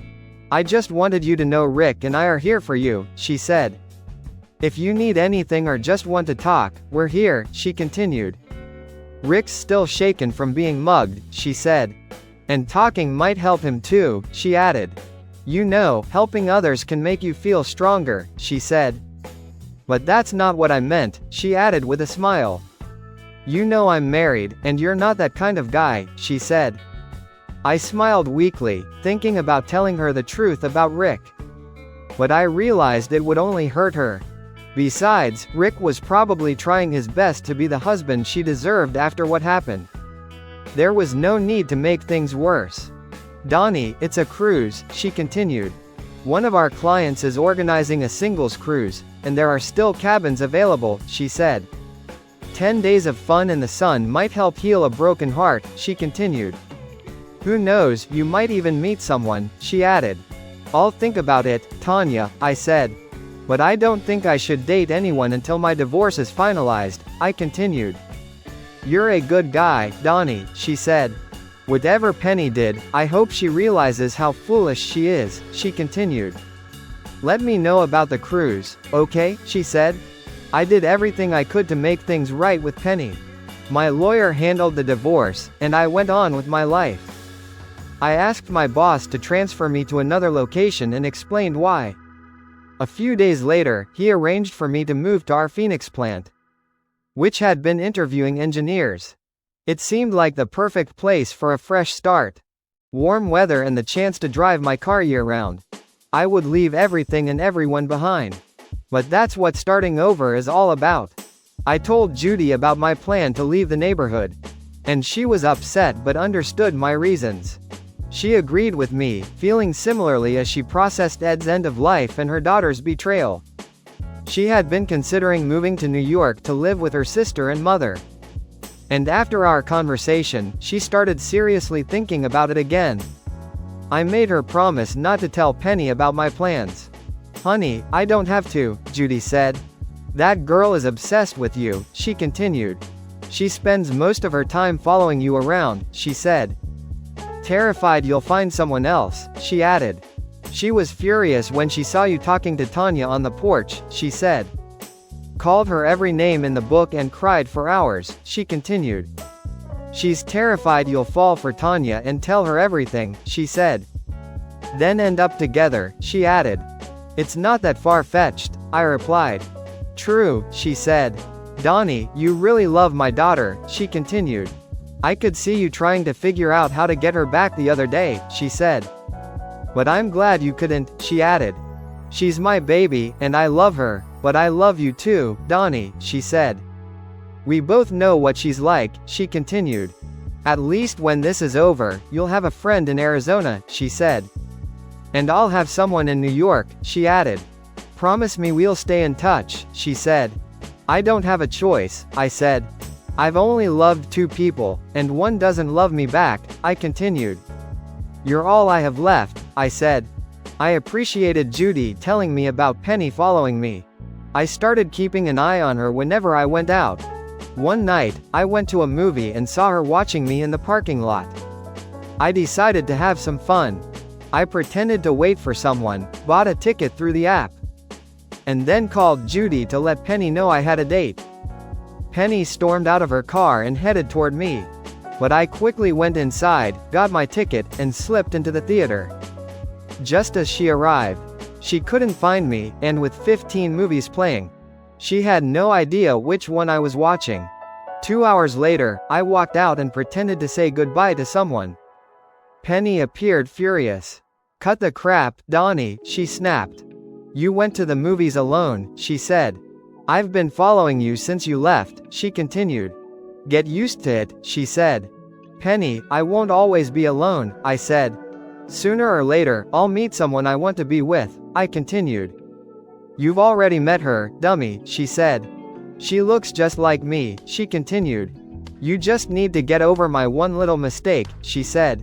I just wanted you to know Rick and I are here for you, she said. If you need anything or just want to talk, we're here, she continued. Rick's still shaken from being mugged, she said. And talking might help him too, she added. You know, helping others can make you feel stronger, she said. But that's not what I meant, she added with a smile. You know I'm married, and you're not that kind of guy, she said. I smiled weakly, thinking about telling her the truth about Rick. But I realized it would only hurt her. Besides, Rick was probably trying his best to be the husband she deserved after what happened. There was no need to make things worse. Donnie, it's a cruise, she continued. One of our clients is organizing a singles cruise, and there are still cabins available, she said. 10 days of fun in the sun might help heal a broken heart, she continued. Who knows, you might even meet someone, she added. I'll think about it, Tanya, I said. But I don't think I should date anyone until my divorce is finalized, I continued. You're a good guy, Donnie, she said. Whatever Penny did, I hope she realizes how foolish she is, she continued. Let me know about the cruise, okay, she said. I did everything I could to make things right with Penny. My lawyer handled the divorce, and I went on with my life. I asked my boss to transfer me to another location and explained why. A few days later, he arranged for me to move to our Phoenix plant, which had been interviewing engineers. It seemed like the perfect place for a fresh start. Warm weather and the chance to drive my car year-round. I would leave everything and everyone behind. But that's what starting over is all about. I told Judy about my plan to leave the neighborhood. And she was upset but understood my reasons. She agreed with me, feeling similarly as she processed Ed's end of life and her daughter's betrayal. She had been considering moving to New York to live with her sister and mother. And after our conversation, she started seriously thinking about it again. I made her promise not to tell Penny about my plans. Honey, I don't have to, Judy said. That girl is obsessed with you, she continued. She spends most of her time following you around, she said. Terrified you'll find someone else, she added. She was furious when she saw you talking to Tanya on the porch, she said. Called her every name in the book and cried for hours, she continued. She's terrified you'll fall for Tanya and tell her everything, she said. Then end up together, she added. It's not that far-fetched, I replied. True, she said. Donnie, you really love my daughter, she continued. I could see you trying to figure out how to get her back the other day, she said. But I'm glad you couldn't, she added. She's my baby, and I love her, but I love you too, Donnie, she said. We both know what she's like, she continued. At least when this is over, you'll have a friend in Arizona, she said. And I'll have someone in New York, she added. Promise me we'll stay in touch, she said. I don't have a choice, I said. I've only loved 2 people, and one doesn't love me back, I continued. You're all I have left, I said. I appreciated Judy telling me about Penny following me. I started keeping an eye on her whenever I went out. One night, I went to a movie and saw her watching me in the parking lot. I decided to have some fun. I pretended to wait for someone, bought a ticket through the app, and then called Judy to let Penny know I had a date. Penny stormed out of her car and headed toward me. But I quickly went inside, got my ticket, and slipped into the theater. Just as she arrived, she couldn't find me, and with 15 movies playing, she had no idea which one I was watching. 2 hours later, I walked out and pretended to say goodbye to someone. Penny appeared furious. "Cut the crap, Donnie," she snapped. "You went to the movies alone," she said. "I've been following you since you left," she continued. "Get used to it," she said. "Penny, I won't always be alone," I said. "Sooner or later, I'll meet someone I want to be with," I continued. "You've already met her, dummy," she said. "She looks just like me," she continued. "You just need to get over my one little mistake," she said.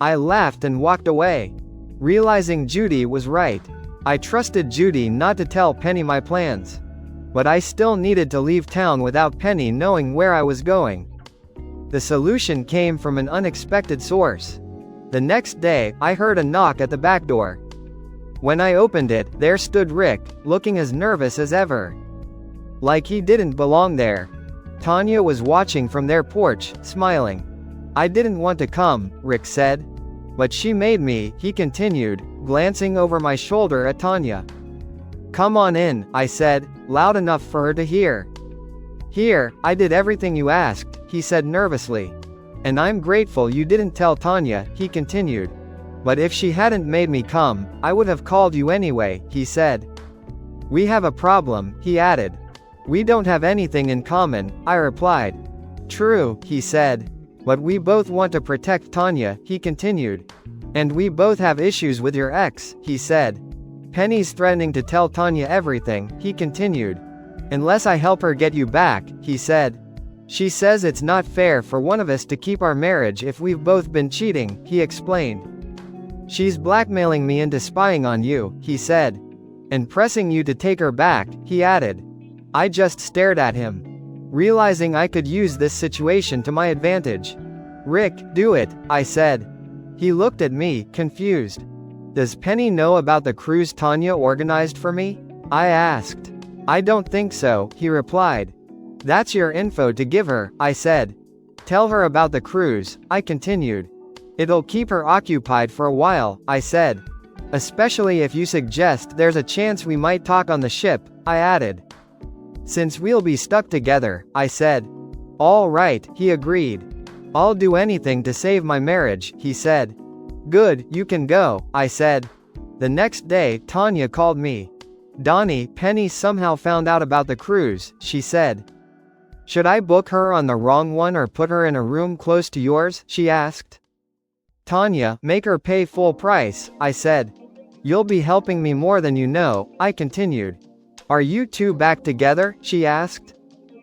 I laughed and walked away, realizing Judy was right. I trusted Judy not to tell Penny my plans. But I still needed to leave town without Penny knowing where I was going. The solution came from an unexpected source. The next day, I heard a knock at the back door. When I opened it, there stood Rick, looking as nervous as ever. Like he didn't belong there. Tanya was watching from their porch, smiling. "I didn't want to come," Rick said. "But she made me," he continued, glancing over my shoulder at Tanya. "Come on in," I said, loud enough for her to hear. "Here, I did everything you asked," he said nervously. "And I'm grateful you didn't tell Tanya," he continued. "But if she hadn't made me come, I would have called you anyway," he said. "We have a problem," he added. "We don't have anything in common," I replied. "True," he said. "But we both want to protect Tanya," he continued. "And we both have issues with your ex," he said. "Penny's threatening to tell Tanya everything," he continued. "Unless I help her get you back," he said. "She says it's not fair for one of us to keep our marriage if we've both been cheating," he explained. "She's blackmailing me into spying on you," he said. "And pressing you to take her back," he added. I just stared at him, realizing I could use this situation to my advantage. "Rick, do it," I said. He looked at me, confused. "Does Penny know about the cruise Tanya organized for me?" I asked. "I don't think so," he replied. "That's your info to give her," I said. "Tell her about the cruise," I continued. "It'll keep her occupied for a while," I said. "Especially if you suggest there's a chance we might talk on the ship," I added. "Since we'll be stuck together," I said. "All right," he agreed. "I'll do anything to save my marriage," he said. "Good, you can go," I said. The next day, Tanya called me. "Donnie, Penny somehow found out about the cruise," she said. "Should I book her on the wrong one or put her in a room close to yours?" she asked. "Tanya, make her pay full price," I said. "You'll be helping me more than you know," I continued. "Are you two back together?" she asked.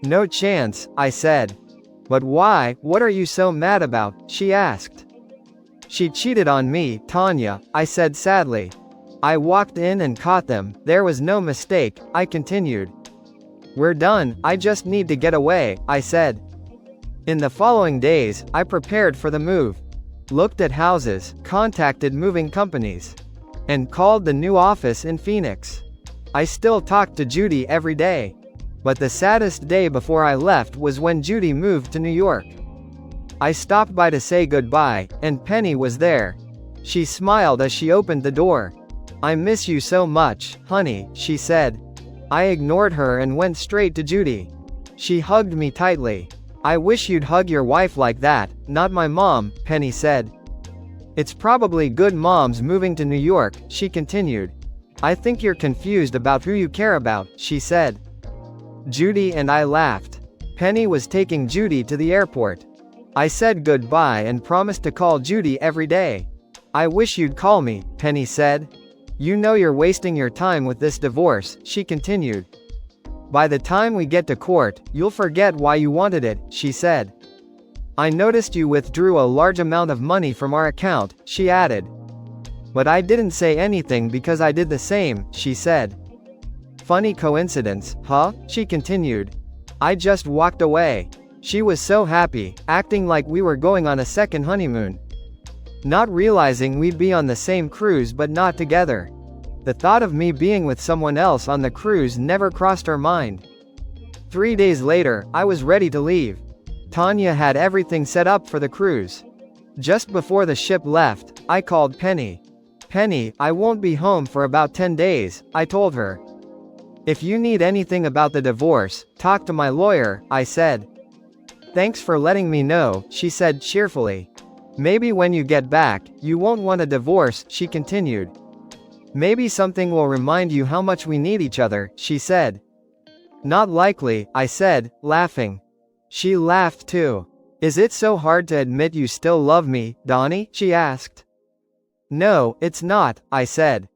"No chance," I said. "But why, what are you so mad about?" she asked. "She cheated on me, Tanya," I said sadly. "I walked in and caught them, there was no mistake," I continued. "We're done, I just need to get away," I said. In the following days, I prepared for the move. Looked at houses, contacted moving companies, and called the new office in Phoenix. I still talked to Judy every day. But the saddest day before I left was when Judy moved to New York. I stopped by to say goodbye, and Penny was there. She smiled as she opened the door. "I miss you so much, honey," she said. I ignored her and went straight to Judy. She hugged me tightly. "I wish you'd hug your wife like that, not my mom," Penny said. "It's probably good mom's moving to New York," she continued. "I think you're confused about who you care about," she said. Judy and I laughed. Penny was taking Judy to the airport. I said goodbye and promised to call Judy every day. "I wish you'd call me," Penny said. "You know you're wasting your time with this divorce," she continued. "By the time we get to court, you'll forget why you wanted it," she said. "I noticed you withdrew a large amount of money from our account," she added. "But I didn't say anything because I did the same," she said. "Funny coincidence, huh?" she continued. I just walked away. She was so happy, acting like we were going on a second honeymoon. not realizing we'd be on the same cruise but not together. The thought of me being with someone else on the cruise never crossed her mind. 3 days later, I was ready to leave. Tanya had everything set up for the cruise. Just before the ship left, I called Penny. Penny, I won't be home for about 10 days, I told her. If you need anything about the divorce, talk to my lawyer, I said. Thanks for letting me know, she said cheerfully. Maybe when you get back, you won't want a divorce, she continued. Maybe something will remind you how much we need each other, she said. Not likely, I said, laughing. She laughed too. Is it so hard to admit you still love me, Donnie? She asked. No, it's not, I said.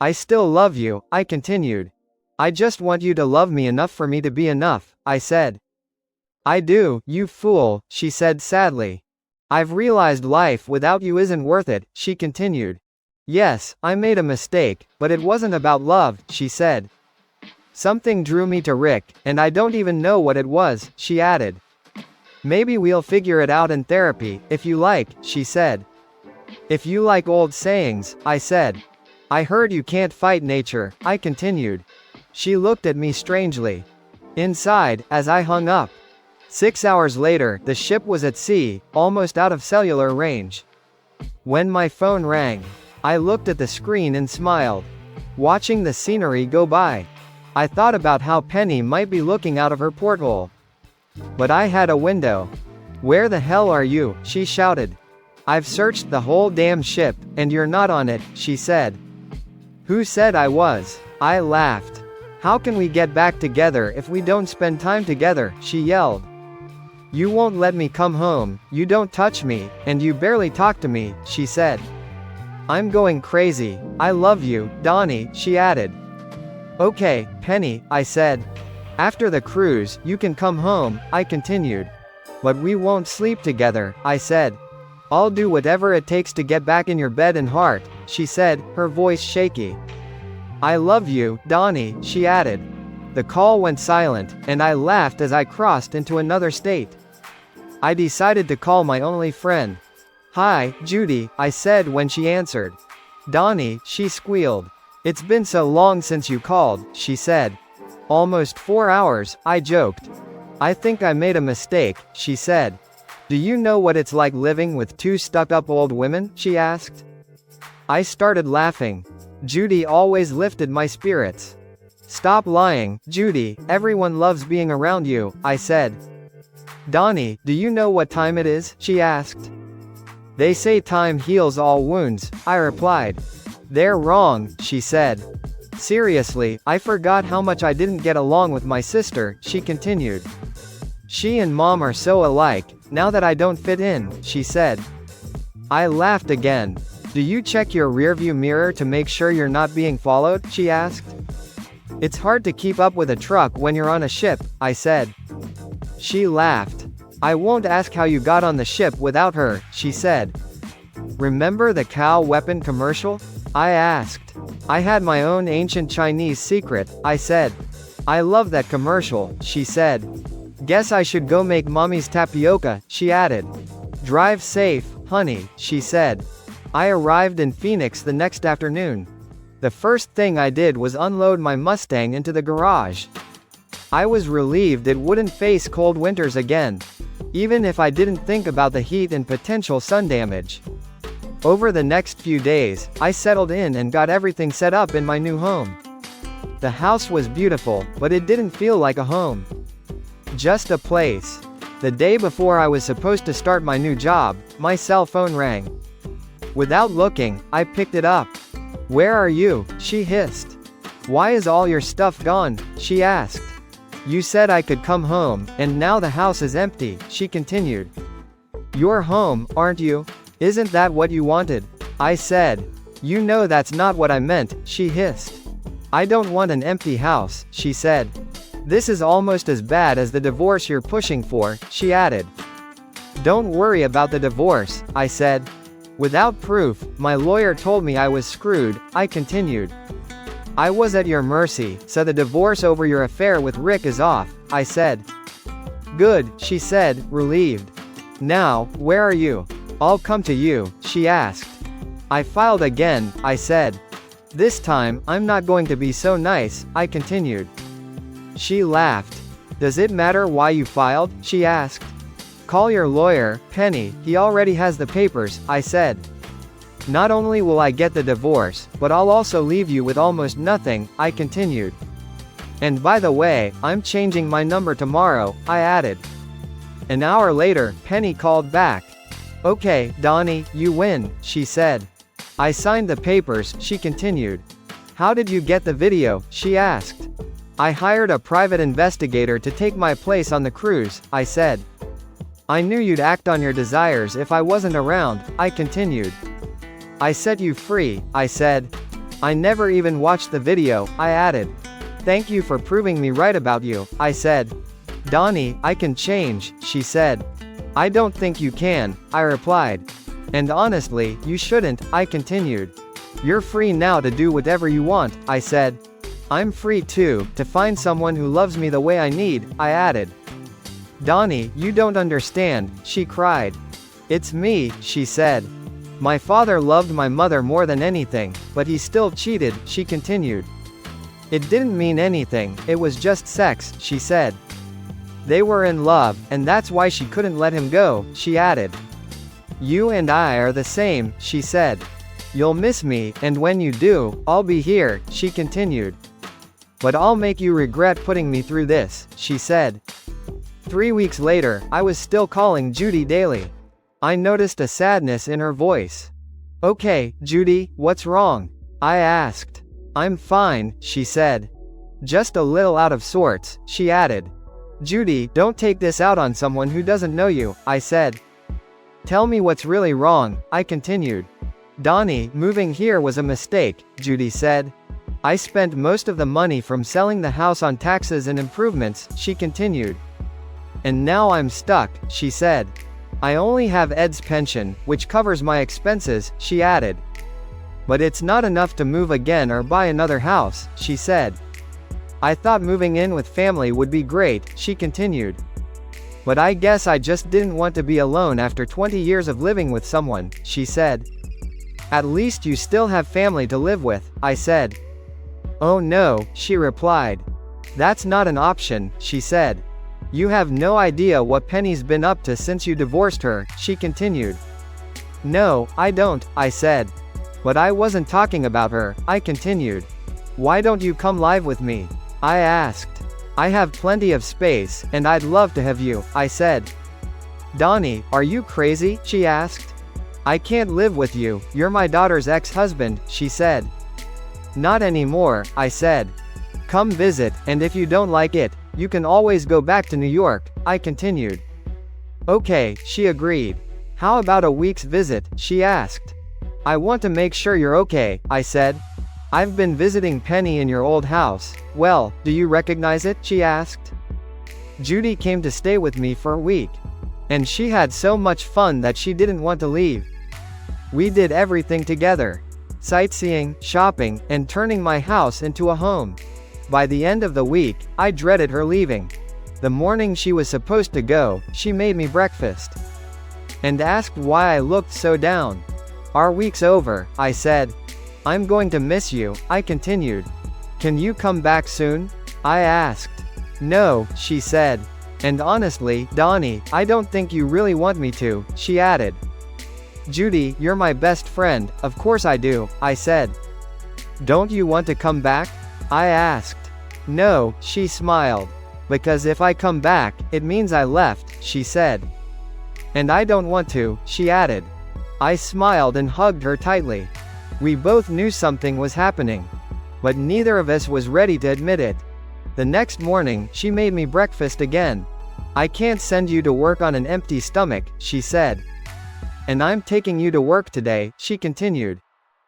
I still love you, I continued. I just want you to love me enough for me to be enough, I said. I do, you fool, she said sadly. I've realized life without you isn't worth it, she continued. Yes, I made a mistake, but it wasn't about love, she said. Something drew me to Rick, and I don't even know what it was, she added. Maybe we'll figure it out in therapy, if you like, she said. If you like old sayings, I said. I heard you can't fight nature, I continued. She looked at me strangely. Inside, as I hung up. 6 hours later, the ship was at sea, almost out of cellular range. When my phone rang, I looked at the screen and smiled. Watching the scenery go by. I thought about how Penny might be looking out of her porthole. But I had a window. Where the hell are you? She shouted. I've searched the whole damn ship, and you're not on it, she said. Who said I was? I laughed. How can we get back together if we don't spend time together? She yelled. You won't let me come home, you don't touch me, and you barely talk to me, she said. I'm going crazy. I love you, Donnie, she added. Okay, Penny, I said. After the cruise, you can come home, I continued. But we won't sleep together, I said. I'll do whatever it takes to get back in your bed and heart, she said, her voice shaky. I love you, Donnie, she added. The call went silent, and I laughed as I crossed into another state. I decided to call my only friend. Hi, Judy, I said when she answered. Donnie, she squealed. It's been so long since you called, she said. Almost 4 hours, I joked. I think I made a mistake, she said. Do you know what it's like living with two stuck-up old women? She asked. I started laughing. Judy always lifted my spirits. Stop lying, Judy, everyone loves being around you, I said. Donnie, do you know what time it is? She asked. They say time heals all wounds, I replied. They're wrong, she said. Seriously, I forgot how much I didn't get along with my sister, she continued. She and Mom are so alike, now that I don't fit in, she said. I laughed again. Do you check your rearview mirror to make sure you're not being followed? She asked. It's hard to keep up with a truck when you're on a ship, I said. She laughed. I won't ask how you got on the ship without her, she said. Remember the cow weapon commercial? I asked. I had my own ancient Chinese secret, I said. I love that commercial, she said. Guess I should go make mommy's tapioca, she added. Drive safe, honey, she said. I arrived in Phoenix the next afternoon. The first thing I did was unload my Mustang into the garage. I was relieved it wouldn't face cold winters again, even if I didn't think about the heat and potential sun damage. Over the next few days, I settled in and got everything set up in my new home. The house was beautiful, but it didn't feel like a home. Just a place. The day before I was supposed to start my new job, my cell phone rang. Without looking, I picked it up. Where are you? She hissed. Why is all your stuff gone? She asked. You said I could come home, and now the house is empty, she continued. You're home, aren't you? Isn't that what you wanted? I said. You know that's not what I meant, she hissed. I don't want an empty house, she said. This is almost as bad as the divorce you're pushing for, she added. Don't worry about the divorce, I said. Without proof, my lawyer told me I was screwed, I continued. I was at your mercy, so the divorce over your affair with Rick is off, I said. Good, she said, relieved. Now, where are you? I'll come to you, she asked. I filed again, I said. This time, I'm not going to be so nice, I continued. She laughed. Does it matter why you filed? She asked. Call your lawyer, Penny, he already has the papers, I said. Not only will I get the divorce, but I'll also leave you with almost nothing, I continued. And by the way, I'm changing my number tomorrow, I added. An hour later, Penny called back. Okay, Donnie, you win, she said. I signed the papers, she continued. How did you get the video? She asked. I hired a private investigator to take my place on the cruise, I said. I knew you'd act on your desires if I wasn't around, I continued. I set you free, I said. I never even watched the video, I added. Thank you for proving me right about you, I said. Donnie, I can change, she said. I don't think you can, I replied. And honestly, you shouldn't, I continued. You're free now to do whatever you want, I said. I'm free too, to find someone who loves me the way I need, I added. Donnie, you don't understand, she cried. It's me, she said. My father loved my mother more than anything, but he still cheated, she continued. It didn't mean anything, it was just sex, she said. They were in love, and that's why she couldn't let him go, she added. You and I are the same, she said. You'll miss me, and when you do, I'll be here, she continued. But I'll make you regret putting me through this, she said. 3 weeks later, I was still calling Judy daily. I noticed a sadness in her voice. Okay, Judy, what's wrong? I asked. I'm fine, she said. Just a little out of sorts, she added. Judy, don't take this out on someone who doesn't know you, I said. Tell me what's really wrong, I continued. Donnie, moving here was a mistake, Judy said. I spent most of the money from selling the house on taxes and improvements, she continued. And now I'm stuck, she said. I only have Ed's pension, which covers my expenses, she added. But it's not enough to move again or buy another house, she said. I thought moving in with family would be great, she continued. But I guess I just didn't want to be alone after 20 years of living with someone, she said. At least you still have family to live with, I said. Oh no, she replied. That's not an option, she said. You have no idea what Penny's been up to since you divorced her, she continued. No, I don't, I said. But I wasn't talking about her, I continued. Why don't you come live with me? I asked. I have plenty of space, and I'd love to have you, I said. Donnie, are you crazy? She asked. I can't live with you, you're my daughter's ex-husband, she said. Not anymore, I said. Come visit, and if you don't like it, you can always go back to New York, I continued. Okay, she agreed. How about a week's visit, she asked. I want to make sure you're okay, I said. I've been visiting Penny in your old house. Well, do you recognize it? She asked. Judy came to stay with me for a week. And she had so much fun that she didn't want to leave. We did everything together. Sightseeing, shopping, and turning my house into a home. By the end of the week, I dreaded her leaving. The morning she was supposed to go, she made me breakfast. And asked why I looked so down. Our week's over, I said. I'm going to miss you, I continued. Can you come back soon? I asked. No, she said. And honestly, Donnie, I don't think you really want me to, she added. Judy, you're my best friend, of course I do, I said. Don't you want to come back? I asked. No, she smiled. Because if I come back, it means I left, she said. And I don't want to, she added. I smiled and hugged her tightly. We both knew something was happening. But neither of us was ready to admit it. The next morning, she made me breakfast again. I can't send you to work on an empty stomach, she said. And I'm taking you to work today, she continued.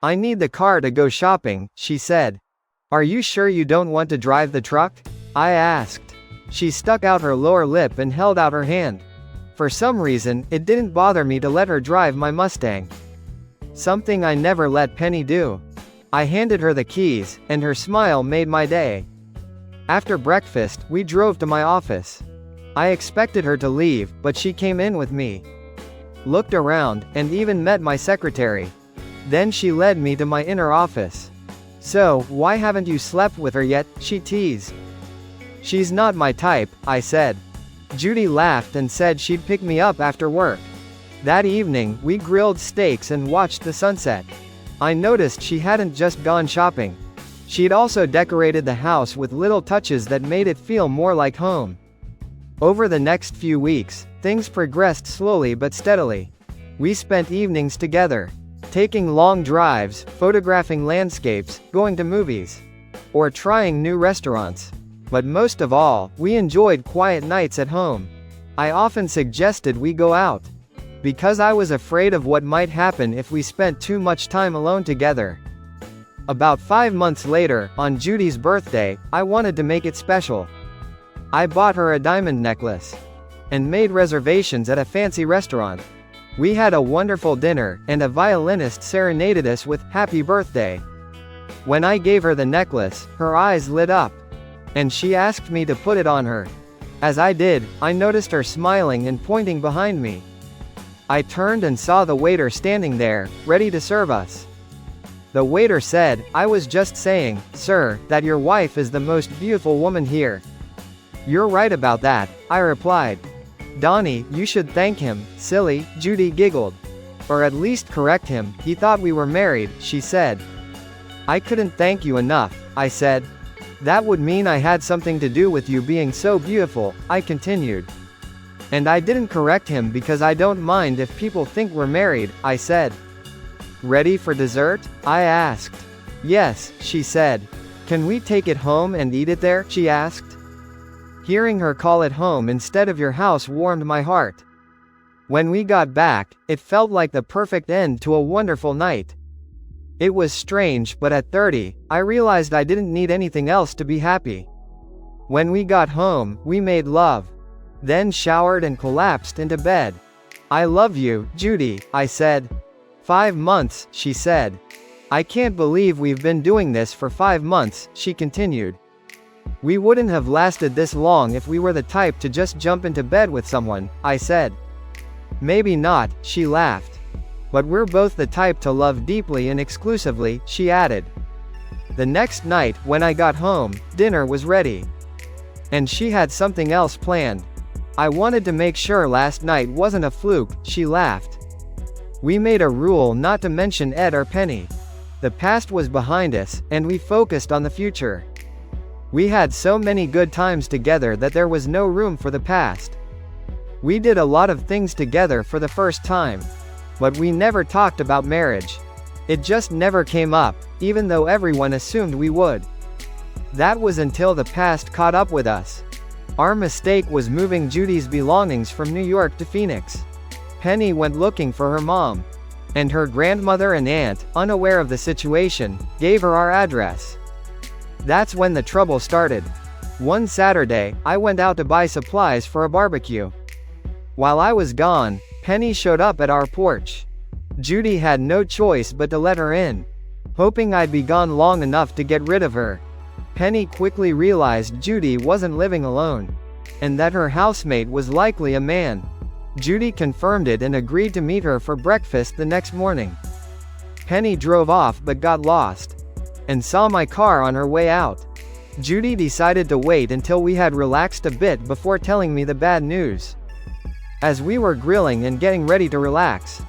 I need the car to go shopping, she said. Are you sure you don't want to drive the truck? I asked. She stuck out her lower lip and held out her hand. For some reason, it didn't bother me to let her drive my Mustang. Something I never let Penny do. I handed her the keys, and her smile made my day. After breakfast, we drove to my office. I expected her to leave, but she came in with me. looked around, and even met my secretary. Then she led me to my inner office. "So, why haven't you slept with her yet?" she teased. "She's not my type," I said. Judy laughed and said she'd pick me up after work. That evening, we grilled steaks and watched the sunset. I noticed she hadn't just gone shopping. She'd also decorated the house with little touches that made it feel more like home. Over the next few weeks, things progressed slowly but steadily. We spent evenings together, taking long drives, photographing landscapes, going to movies, or trying new restaurants. But most of all, we enjoyed quiet nights at home. I often suggested we go out, because I was afraid of what might happen if we spent too much time alone together. About 5 months later, on Judy's birthday, I wanted to make it special. I bought her a diamond necklace and made reservations at a fancy restaurant. We had a wonderful dinner, and a violinist serenaded us with "Happy Birthday." When I gave her the necklace, her eyes lit up, and she asked me to put it on her. As I did, I noticed her smiling and pointing behind me. I turned and saw the waiter standing there, ready to serve us. The waiter said, "I was just saying, sir, that your wife is the most beautiful woman here." "You're right about that," I replied. "Donnie, you should thank him, silly," Judy giggled. "Or at least correct him, he thought we were married," she said. "I couldn't thank you enough," I said. "That would mean I had something to do with you being so beautiful," I continued. "And I didn't correct him because I don't mind if people think we're married," I said. "Ready for dessert?" I asked. "Yes," she said. "Can we take it home and eat it there?" she asked. Hearing her call it home instead of your house warmed my heart. When we got back, it felt like the perfect end to a wonderful night. It was strange, but at 30, I realized I didn't need anything else to be happy. When we got home, we made love, then showered and collapsed into bed. "I love you, Judy," I said. "5 months," she said. "I can't believe we've been doing this for 5 months," she continued. "We wouldn't have lasted this long if we were the type to just jump into bed with someone," I said. "Maybe not," she laughed. "But we're both the type to love deeply and exclusively," she added. The next night, when I got home, dinner was ready. And she had something else planned. "I wanted to make sure last night wasn't a fluke," she laughed. We made a rule not to mention Ed or Penny. The past was behind us, and we focused on the future. We had so many good times together that there was no room for the past. We did a lot of things together for the first time. But we never talked about marriage. It just never came up, even though everyone assumed we would. That was until the past caught up with us. Our mistake was moving Judy's belongings from New York to Phoenix. Penny went looking for her mom. And her grandmother and aunt, unaware of the situation, gave her our address. That's when the trouble started. One Saturday, I went out to buy supplies for a barbecue. While I was gone, Penny showed up at our porch. Judy had no choice but to let her in, hoping I'd be gone long enough to get rid of her. Penny quickly realized Judy wasn't living alone, and that her housemate was likely a man. Judy confirmed it and agreed to meet her for breakfast the next morning. Penny drove off but got lost, and saw my car on her way out. Judy decided to wait until we had relaxed a bit before telling me the bad news. As we were grilling and getting ready to relax,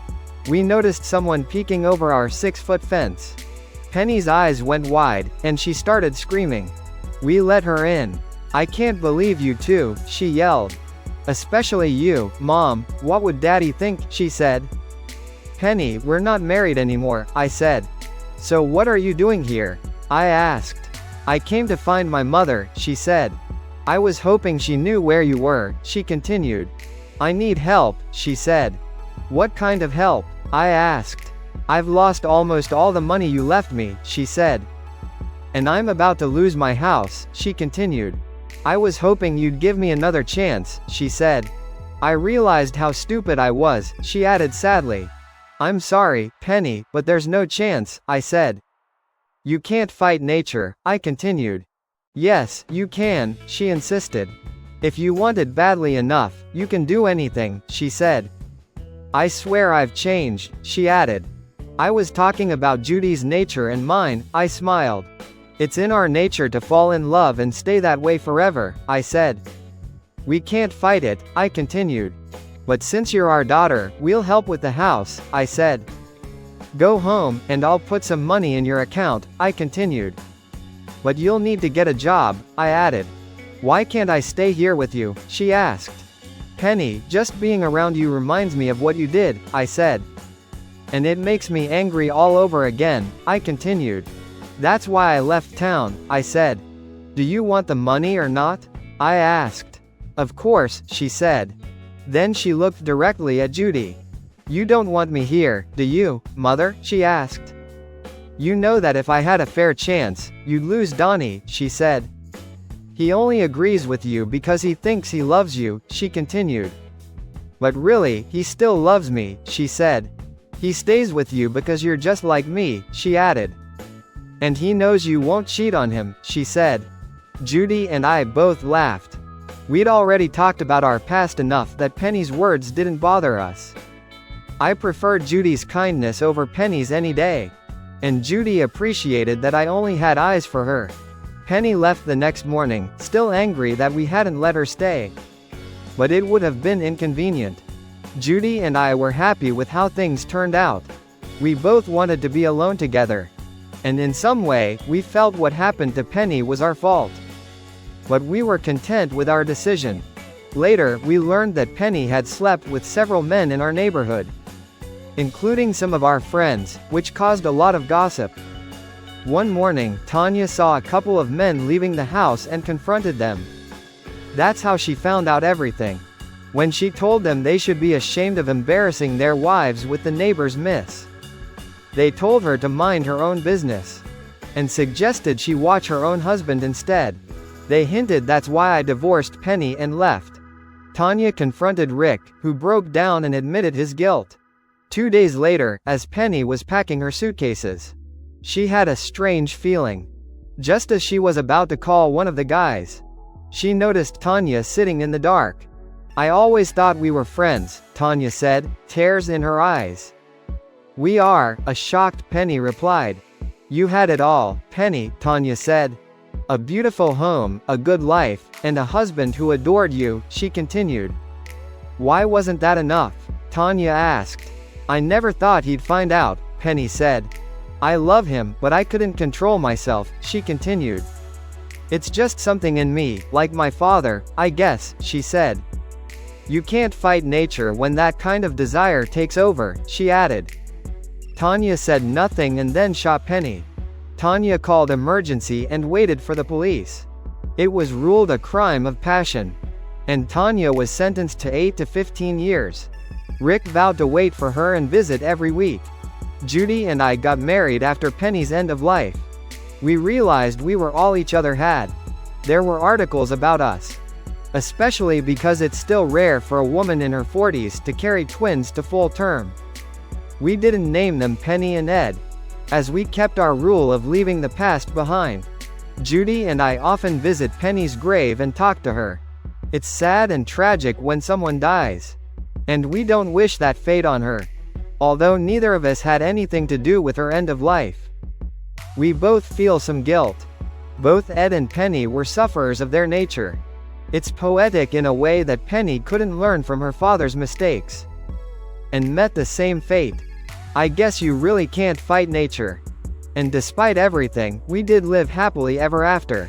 we noticed someone peeking over our 6-foot fence. Penny's eyes went wide, and she started screaming. We let her in. "I can't believe you two," she yelled. "Especially you, Mom, what would Daddy think?" she said. "Penny, we're not married anymore," I said. "So what are you doing here?" I asked. "I came to find my mother," she said. "I was hoping she knew where you were," she continued. "I need help," she said. "What kind of help?" I asked. "I've lost almost all the money you left me," she said. "And I'm about to lose my house," she continued. "I was hoping you'd give me another chance," she said. I realized how stupid I was, she added sadly. "I'm sorry, Penny, but there's no chance," I said. "You can't fight nature," I continued. "Yes, you can," she insisted. "If you want it badly enough, you can do anything," she said. I swear I've changed, she added. I was talking about Judy's nature and mine, I smiled. It's in our nature to fall in love and stay that way forever, I said. We can't fight it, I continued. But since you're our daughter, we'll help with the house, I said. Go home, and I'll put some money in your account, I continued. But you'll need to get a job, I added. Why can't I stay here with you, she asked. Penny, just being around you reminds me of what you did, I said. And it makes me angry all over again, I continued. That's why I left town, I said. Do you want the money or not? I asked. Of course, she said. Then she looked directly at Judy. You don't want me here, do you, mother? She asked. You know that if I had a fair chance, you'd lose Donnie, she said. He only agrees with you because he thinks he loves you, she continued. But really, he still loves me, she said. He stays with you because you're just like me, she added. And he knows you won't cheat on him, she said. Judy and I both laughed. We'd already talked about our past enough that Penny's words didn't bother us. I preferred Judy's kindness over Penny's any day. And Judy appreciated that I only had eyes for her. Penny left the next morning, still angry that we hadn't let her stay. But it would have been inconvenient. Judy and I were happy with how things turned out. We both wanted to be alone together. And in some way, we felt what happened to Penny was our fault. But we were content with our decision. Later, we learned that Penny had slept with several men in our neighborhood, including some of our friends, which caused a lot of gossip. One morning, Tanya saw a couple of men leaving the house and confronted them. That's how she found out everything. When she told them they should be ashamed of embarrassing their wives with the neighbor's miss. They told her to mind her own business, and suggested she watch her own husband instead. They hinted that's why I divorced Penny and left. Tanya confronted Rick, who broke down and admitted his guilt. 2 days later, as Penny was packing her suitcases, she had a strange feeling. Just as she was about to call one of the guys, she noticed Tanya sitting in the dark. I always thought we were friends, Tanya said, tears in her eyes. We are, a shocked Penny replied. You had it all, Penny, Tanya said. A beautiful home, a good life, and a husband who adored you, she continued. Why wasn't that enough? Tanya asked. I never thought he'd find out, Penny said. I love him, but I couldn't control myself, she continued. It's just something in me, like my father, I guess, she said. You can't fight nature when that kind of desire takes over, she added. Tanya said nothing and then shot Penny. Tanya called emergency and waited for the police. It was ruled a crime of passion. And Tanya was sentenced to 8 to 15 years. Rick vowed to wait for her and visit every week. Judy and I got married after Penny's end of life. We realized we were all each other had. There were articles about us. Especially because it's still rare for a woman in her 40s to carry twins to full term. We didn't name them Penny and Ed, as we kept our rule of leaving the past behind. Judy and I often visit Penny's grave and talk to her. It's sad and tragic when someone dies. And we don't wish that fate on her. Although neither of us had anything to do with her end of life. We both feel some guilt. Both Ed and Penny were sufferers of their nature. It's poetic in a way that Penny couldn't learn from her father's mistakes. And met the same fate. I guess you really can't fight nature. And despite everything, we did live happily ever after.